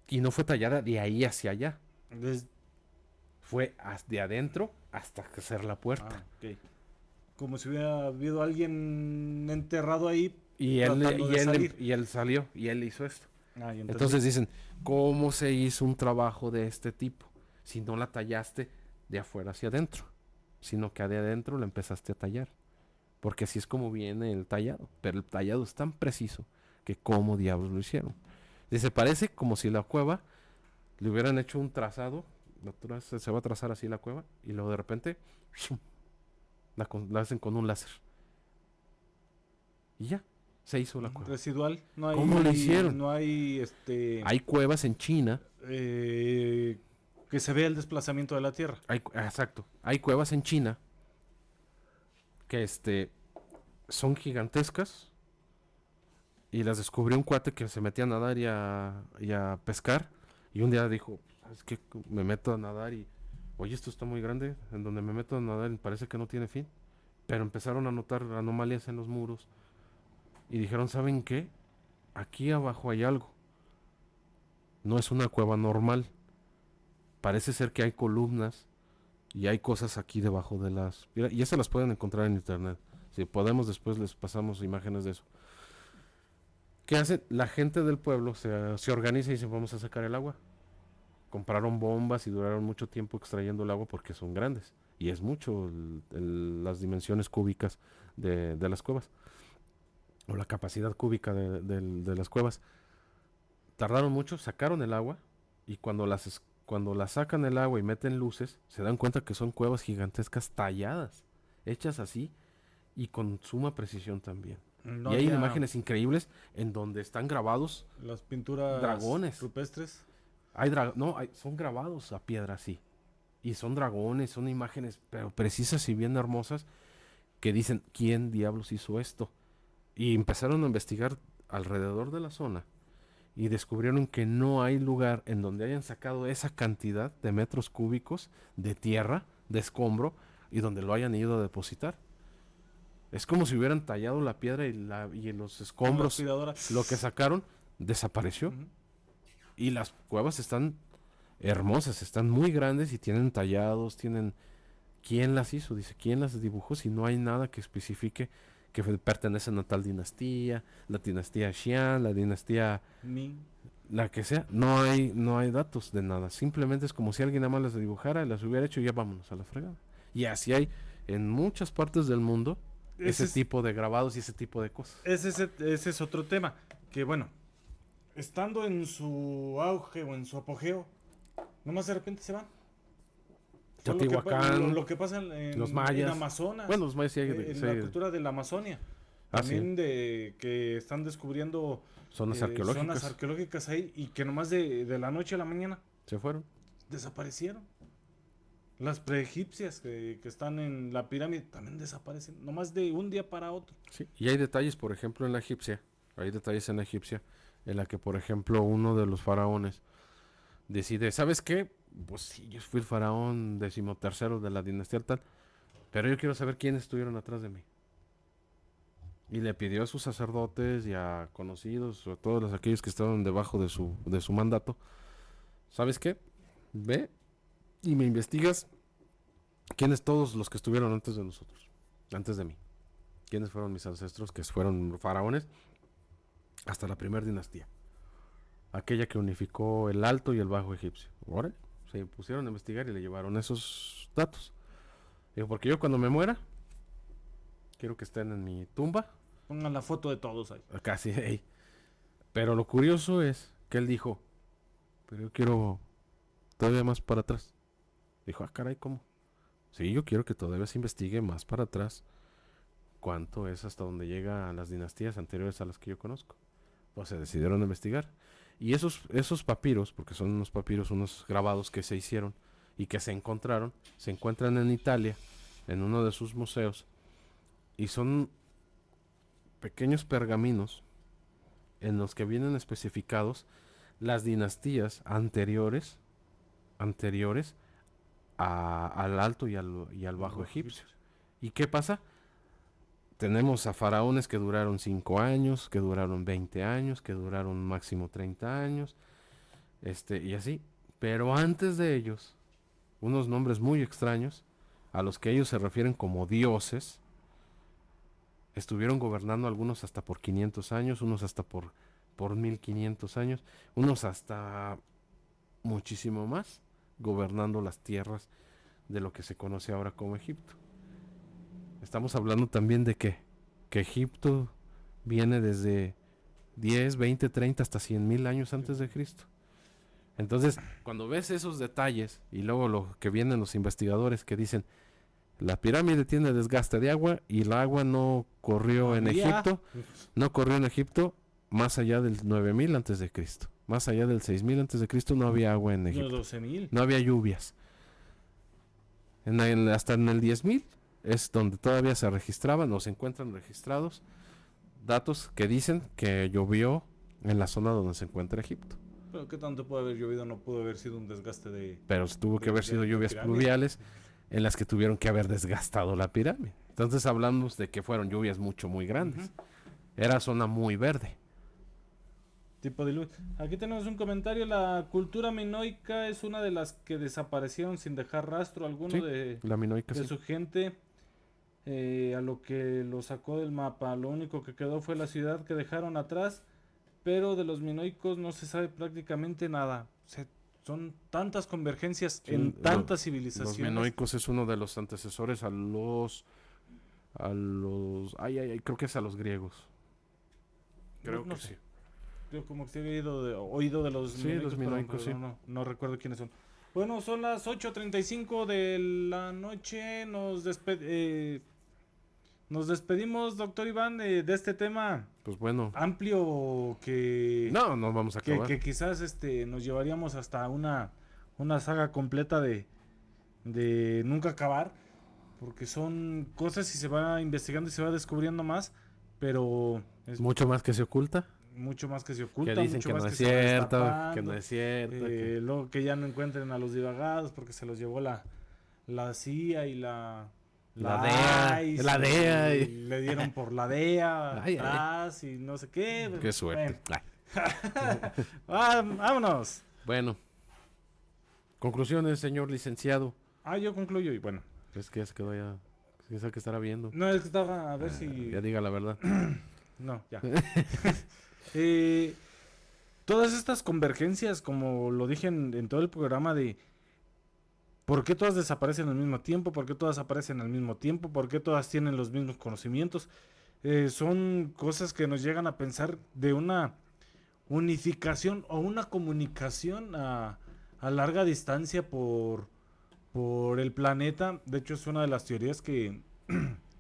y no fue tallada de ahí hacia allá. Fue de adentro hasta hacer la puerta. Okay. Como si hubiera habido alguien enterrado ahí. Y él salió y él hizo esto. Entonces dicen, ¿cómo se hizo un trabajo de este tipo? Si no la tallaste de afuera hacia adentro, sino que de adentro la empezaste a tallar. Porque así es como viene el tallado. Pero el tallado es tan preciso que cómo diablos lo hicieron. Dice, parece como si la cueva le hubieran hecho un trazado. Se va a trazar así la cueva, y luego de repente la hacen con un láser. Y ya. Se hizo la cueva. Residual. No hay, ¿cómo lo hicieron? No hay Hay cuevas en China. Que se vea el desplazamiento de la Tierra. Exacto. Hay cuevas en China que son gigantescas, y las descubrió un cuate que se metía a nadar y a pescar, y un día dijo, ¿sabes qué? Me meto a nadar y, oye, esto está muy grande, en donde me meto a nadar parece que no tiene fin. pero empezaron a notar anomalías en los muros y dijeron, ¿saben qué? Aquí abajo hay algo. No es una cueva normal. Parece ser que hay columnas y hay cosas aquí debajo de las... Y esas las pueden encontrar en internet. Si podemos, después les pasamos imágenes de eso. ¿Qué hacen? La gente del pueblo se organiza y dice, vamos a sacar el agua. Compraron bombas y duraron mucho tiempo extrayendo el agua porque son grandes. Y es mucho las dimensiones cúbicas de las cuevas. O la capacidad cúbica de las cuevas. Tardaron mucho, sacaron el agua. Y cuando la sacan el agua y meten luces, se dan cuenta que son cuevas gigantescas talladas. Hechas así y con suma precisión también. No y hay había imágenes increíbles en donde están grabados las pinturas dragones rupestres. Son grabados a piedra así. Y son dragones, son imágenes pero precisas y bien hermosas que dicen, ¿quién diablos hizo esto? Y empezaron a investigar alrededor de la zona y descubrieron que no hay lugar en donde hayan sacado esa cantidad de metros cúbicos de tierra, de escombro, y donde lo hayan ido a depositar. Es como si hubieran tallado la piedra y en los escombros lo que sacaron desapareció. Y las cuevas están hermosas, están muy grandes y tienen tallados, tienen... ¿Quién las hizo? Dice, ¿quién las dibujó? Si no hay nada que especifique que pertenecen a tal dinastía, la dinastía Xian, la dinastía... Ming. La que sea, no hay datos de nada. Simplemente es como si alguien nada más las dibujara y las hubiera hecho y ya vámonos a la fregada. Y así hay en muchas partes del mundo ese tipo de grabados y ese tipo de cosas. Ese es otro tema. Que bueno, estando en su auge o en su apogeo, nomás de repente se van. Teotihuacán, lo que pasa en los mayas, en Amazonas. Bueno, los mayas sí, en la cultura de la Amazonia. También de que están descubriendo zonas arqueológicas ahí y que nomás de la noche a la mañana se fueron. Desaparecieron. Las preegipcias que están en la pirámide también desaparecen, nomás de un día para otro. Sí, y hay detalles, por ejemplo, en la egipcia. Hay detalles en la egipcia en la que, por ejemplo, uno de los faraones decide, ¿sabes qué? Pues sí, yo fui el faraón 13º de la dinastía tal, pero yo quiero saber quiénes estuvieron atrás de mí. Y le pidió a sus sacerdotes y a conocidos, a todos aquellos que estaban debajo de su mandato, ¿sabes qué? Ve y me investigas quiénes todos los que estuvieron antes de nosotros, antes de mí. ¿Quiénes fueron mis ancestros que fueron faraones hasta la primera dinastía? Aquella que unificó el Alto y el Bajo Egipcio. Ahora se pusieron a investigar y le llevaron esos datos. Digo, porque yo cuando me muera, quiero que estén en mi tumba. Pongan la foto de todos ahí. Casi ahí. Pero lo curioso es que él dijo, pero yo quiero todavía más para atrás. Dijo, caray, ¿cómo? Sí, yo quiero que todavía se investigue más para atrás cuánto es hasta donde llega a las dinastías anteriores a las que yo conozco. Pues se decidieron a investigar. Y esos papiros, porque son unos papiros, unos grabados que se hicieron y que se encontraron, se encuentran en Italia, en uno de sus museos, y son pequeños pergaminos en los que vienen especificados las dinastías anteriores al Alto y al Bajo Egipcio. ¿Y qué pasa? Tenemos a faraones que duraron 5 años, que duraron 20 años, que duraron máximo 30 años, y así. Pero antes de ellos, unos nombres muy extraños, a los que ellos se refieren como dioses, estuvieron gobernando algunos hasta por 500 años, unos hasta por 1500 años, unos hasta muchísimo más, gobernando las tierras de lo que se conoce ahora como Egipto. Estamos hablando también de que Egipto viene desde 10, 20, 30 hasta 100,000 años antes de Cristo. Entonces, cuando ves esos detalles y luego lo que vienen los investigadores que dicen la pirámide tiene desgaste de agua y el agua no corrió en Egipto más allá del 9,000 antes de Cristo. Más allá del 6,000 antes de Cristo no había agua en Egipto. 12,000. No había lluvias. Hasta en el 10,000 es donde todavía se registraban o se encuentran registrados datos que dicen que llovió en la zona donde se encuentra Egipto. Pero qué tanto puede haber llovido, no pudo haber sido un desgaste de... Pero tuvo que haber sido lluvias pluviales en las que tuvieron que haber desgastado la pirámide. Entonces hablamos de que fueron lluvias muy grandes. Era zona muy verde. Tipo de luz. Aquí tenemos un comentario. La cultura minoica es una de las que desaparecieron sin dejar rastro alguno Sí, de la minoica, sí. su gente, a lo que lo sacó del mapa. Lo único que quedó fue la ciudad que dejaron atrás, pero de los minoicos no se sabe prácticamente nada. Son tantas convergencias Sí, en tantas Los civilizaciones. minoicos es uno de los antecesores a los creo que es a los griegos. Creo No que sé. sí. Yo como que sí había oído de los Sí, minoicos, los minoicos, pero sí. no recuerdo quiénes son. Bueno, son las 8:35 de la noche. Nos despedimos, doctor Iván, de este tema Pues bueno. amplio que No vamos a acabar. que quizás nos llevaríamos hasta una saga completa de nunca acabar, porque son cosas y se va investigando y se va descubriendo más, pero es Mucho más que se oculta. mucho más que se oculta, Que dicen mucho que más no es se va cierto, destapando, que no es cierto. luego que ya no encuentren a los divagados porque se los llevó la CIA y la DEA, ICE, la DEA y- le dieron por la DEA Ay, ay. atrás y no sé qué. Qué suerte. Vámonos. Bueno. Conclusiones, señor licenciado. Yo concluyo y bueno. Es que ya se quedó ya. Es el que estará viendo. No, es que estaba a ver si... Ya diga la verdad. No, ya. Todas estas convergencias, como lo dije en todo el programa, de por qué todas desaparecen al mismo tiempo, por qué todas aparecen al mismo tiempo, por qué todas tienen los mismos conocimientos, son cosas que nos llegan a pensar de una unificación o una comunicación a larga distancia por el planeta. De hecho, es una de las teorías que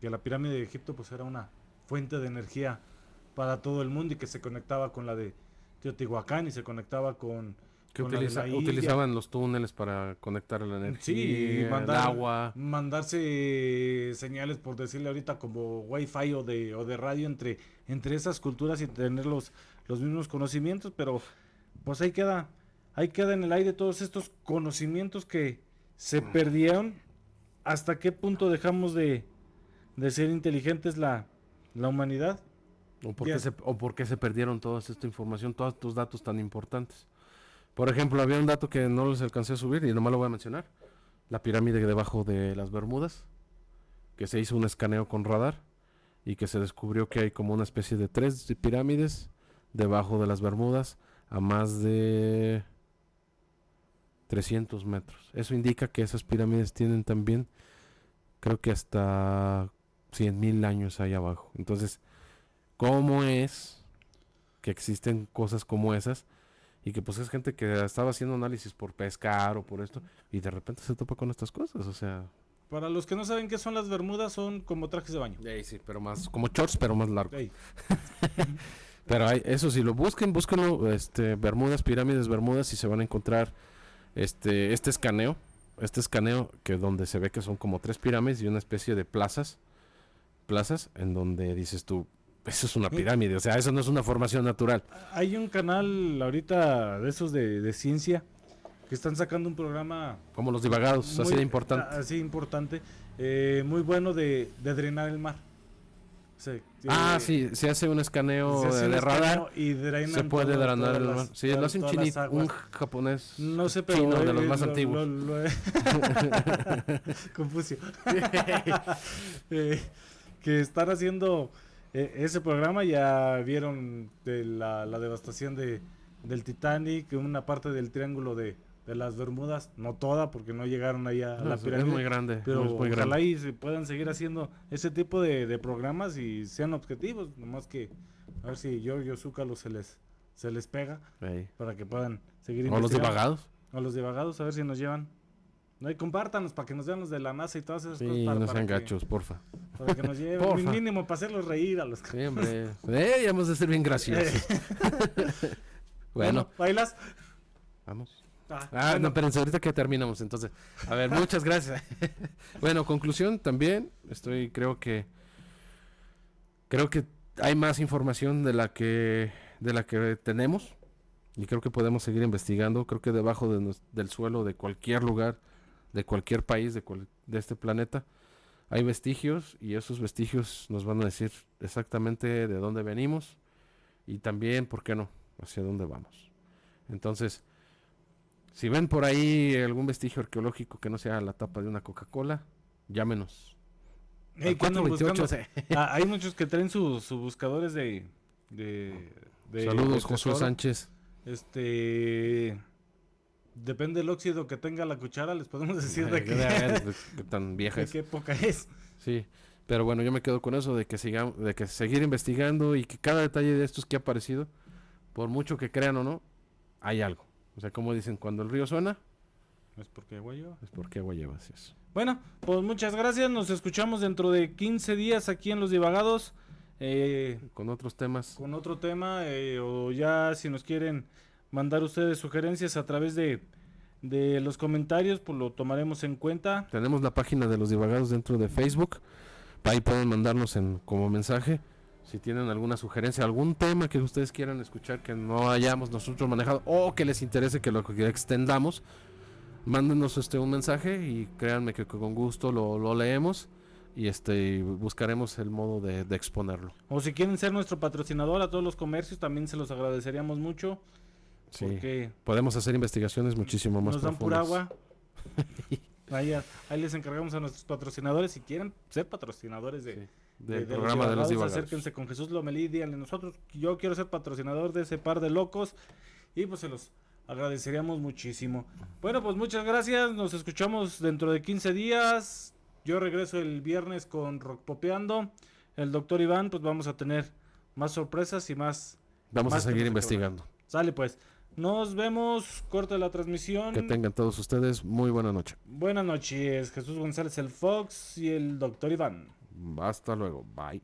la pirámide de Egipto pues era una fuente de energía para todo el mundo y que se conectaba con la de Teotihuacán y se conectaba con la de la India. Utilizaban los túneles para conectar la energía, Sí, el agua. mandarse señales, por decirle ahorita, como wifi o de radio entre esas culturas y tener los mismos conocimientos, pero pues ahí queda en el aire todos estos conocimientos que se perdieron. ¿Hasta qué punto dejamos de ser inteligentes la humanidad? ¿O por qué se perdieron toda esta información, todos estos datos tan importantes? Por ejemplo, había un dato que no les alcancé a subir y nomás lo voy a mencionar. La pirámide debajo de las Bermudas, que se hizo un escaneo con radar y que se descubrió que hay como una especie de 3 pirámides debajo de las Bermudas a más de 300 metros. Eso indica que esas pirámides tienen también, creo que hasta 100,000 años ahí abajo. Entonces, ¿cómo es que existen cosas como esas? Y que pues es gente que estaba haciendo análisis por pescar o por esto, y de repente se topa con estas cosas, o sea... Para los que no saben qué son las bermudas, son como trajes de baño. Sí, pero más, como shorts, pero más largo. Ey. Pero eso sí, búsquenlo, Bermudas, pirámides Bermudas, y se van a encontrar este escaneo, que donde se ve que son como 3 pirámides y una especie de plazas, en donde dices tú, eso es una pirámide, o sea, eso no es una formación natural. Hay un canal ahorita de esos de ciencia que están sacando un programa Como los divagados, así de importante. Así importante, muy bueno de drenar el mar. O sea, Sí, se hace un escaneo se hace un de radar, escaneo y drenan se puede todas drenar el las- mar. Sí, todas- lo hace un todas las chinito, aguas. un japonés No sé, pero chino de los más antiguos. Confucio. Que están haciendo ese programa. Ya vieron de la devastación del Titanic, una parte del triángulo de las Bermudas, no toda porque no llegaron ahí a la Es pirámide, muy grande, pero es muy ojalá grande. y se puedan seguir haciendo ese tipo de programas y sean objetivos, nomás que a ver si Giorgio Zúcalo se les pega Ey. para que puedan seguir O los investigando. divagados. O los divagados, a ver si nos llevan. No, y compártanos para que nos vean los de la NASA y todas esas Sí, cosas. no sean gachos, porfa. Para que nos lleven, Porfa. mínimo para hacerlos reír a los Sí, hombre. Ya hemos de ser bien graciosos. Bueno, ¿bailas? vamos. Bueno. No, pero ahorita que terminamos, entonces. A ver, muchas gracias. Bueno, conclusión también. Creo que hay más información de la que tenemos. Y creo que podemos seguir investigando. Creo que debajo del suelo de cualquier lugar, de cualquier país, de este planeta, hay vestigios y esos vestigios nos van a decir exactamente de dónde venimos y también, ¿por qué no?, hacia dónde vamos. Entonces, si ven por ahí algún vestigio arqueológico que no sea la tapa de una Coca-Cola, llámenos. Hey, Al 428. Hay muchos que traen sus buscadores de Saludos, Josué tesoro. Sánchez. Depende del óxido que tenga la cuchara, les podemos decir de Qué tan vieja de es. qué época es. Sí, pero bueno, yo me quedo con eso de que seguir investigando y que cada detalle de estos que ha aparecido, por mucho que crean o no, hay algo. O sea, como dicen, cuando el río suena, Es porque agua lleva. es porque agua lleva, así es. Bueno, pues muchas gracias. Nos escuchamos dentro de 15 días aquí en Los Divagados. Con otros temas. Con otro tema. O ya si nos quieren mandar ustedes sugerencias a través de los comentarios, pues lo tomaremos en cuenta. Tenemos la página de Los Divagados dentro de Facebook. Ahí pueden mandarnos como mensaje. Si tienen alguna sugerencia, algún tema que ustedes quieran escuchar que no hayamos nosotros manejado o que les interese que lo extendamos, mándenos un mensaje y créanme que con gusto lo leemos y buscaremos el modo de exponerlo. O si quieren ser nuestro patrocinador a todos los comercios, también se los agradeceríamos mucho. Sí, Porque podemos hacer investigaciones muchísimo más nos dan pura profundas. agua. Ahí les encargamos a nuestros patrocinadores. Si quieren ser patrocinadores Del programa de Los Divagados. Acérquense con Jesús Lomelí, díganle nosotros, yo quiero ser patrocinador de ese par de locos, y pues se los agradeceríamos muchísimo. Bueno, pues muchas gracias, nos escuchamos dentro de 15 días. Yo regreso el viernes con Rock Popeando. El doctor Iván, pues vamos a tener más sorpresas y más. Vamos más a seguir temas que investigando. hablar. Sale pues. Nos vemos, corta la transmisión. Que tengan todos ustedes muy buena noche. Buenas noches, Jesús González el Fox y el doctor Iván. Hasta luego, bye.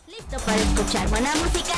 ¿Listo para escuchar buena música?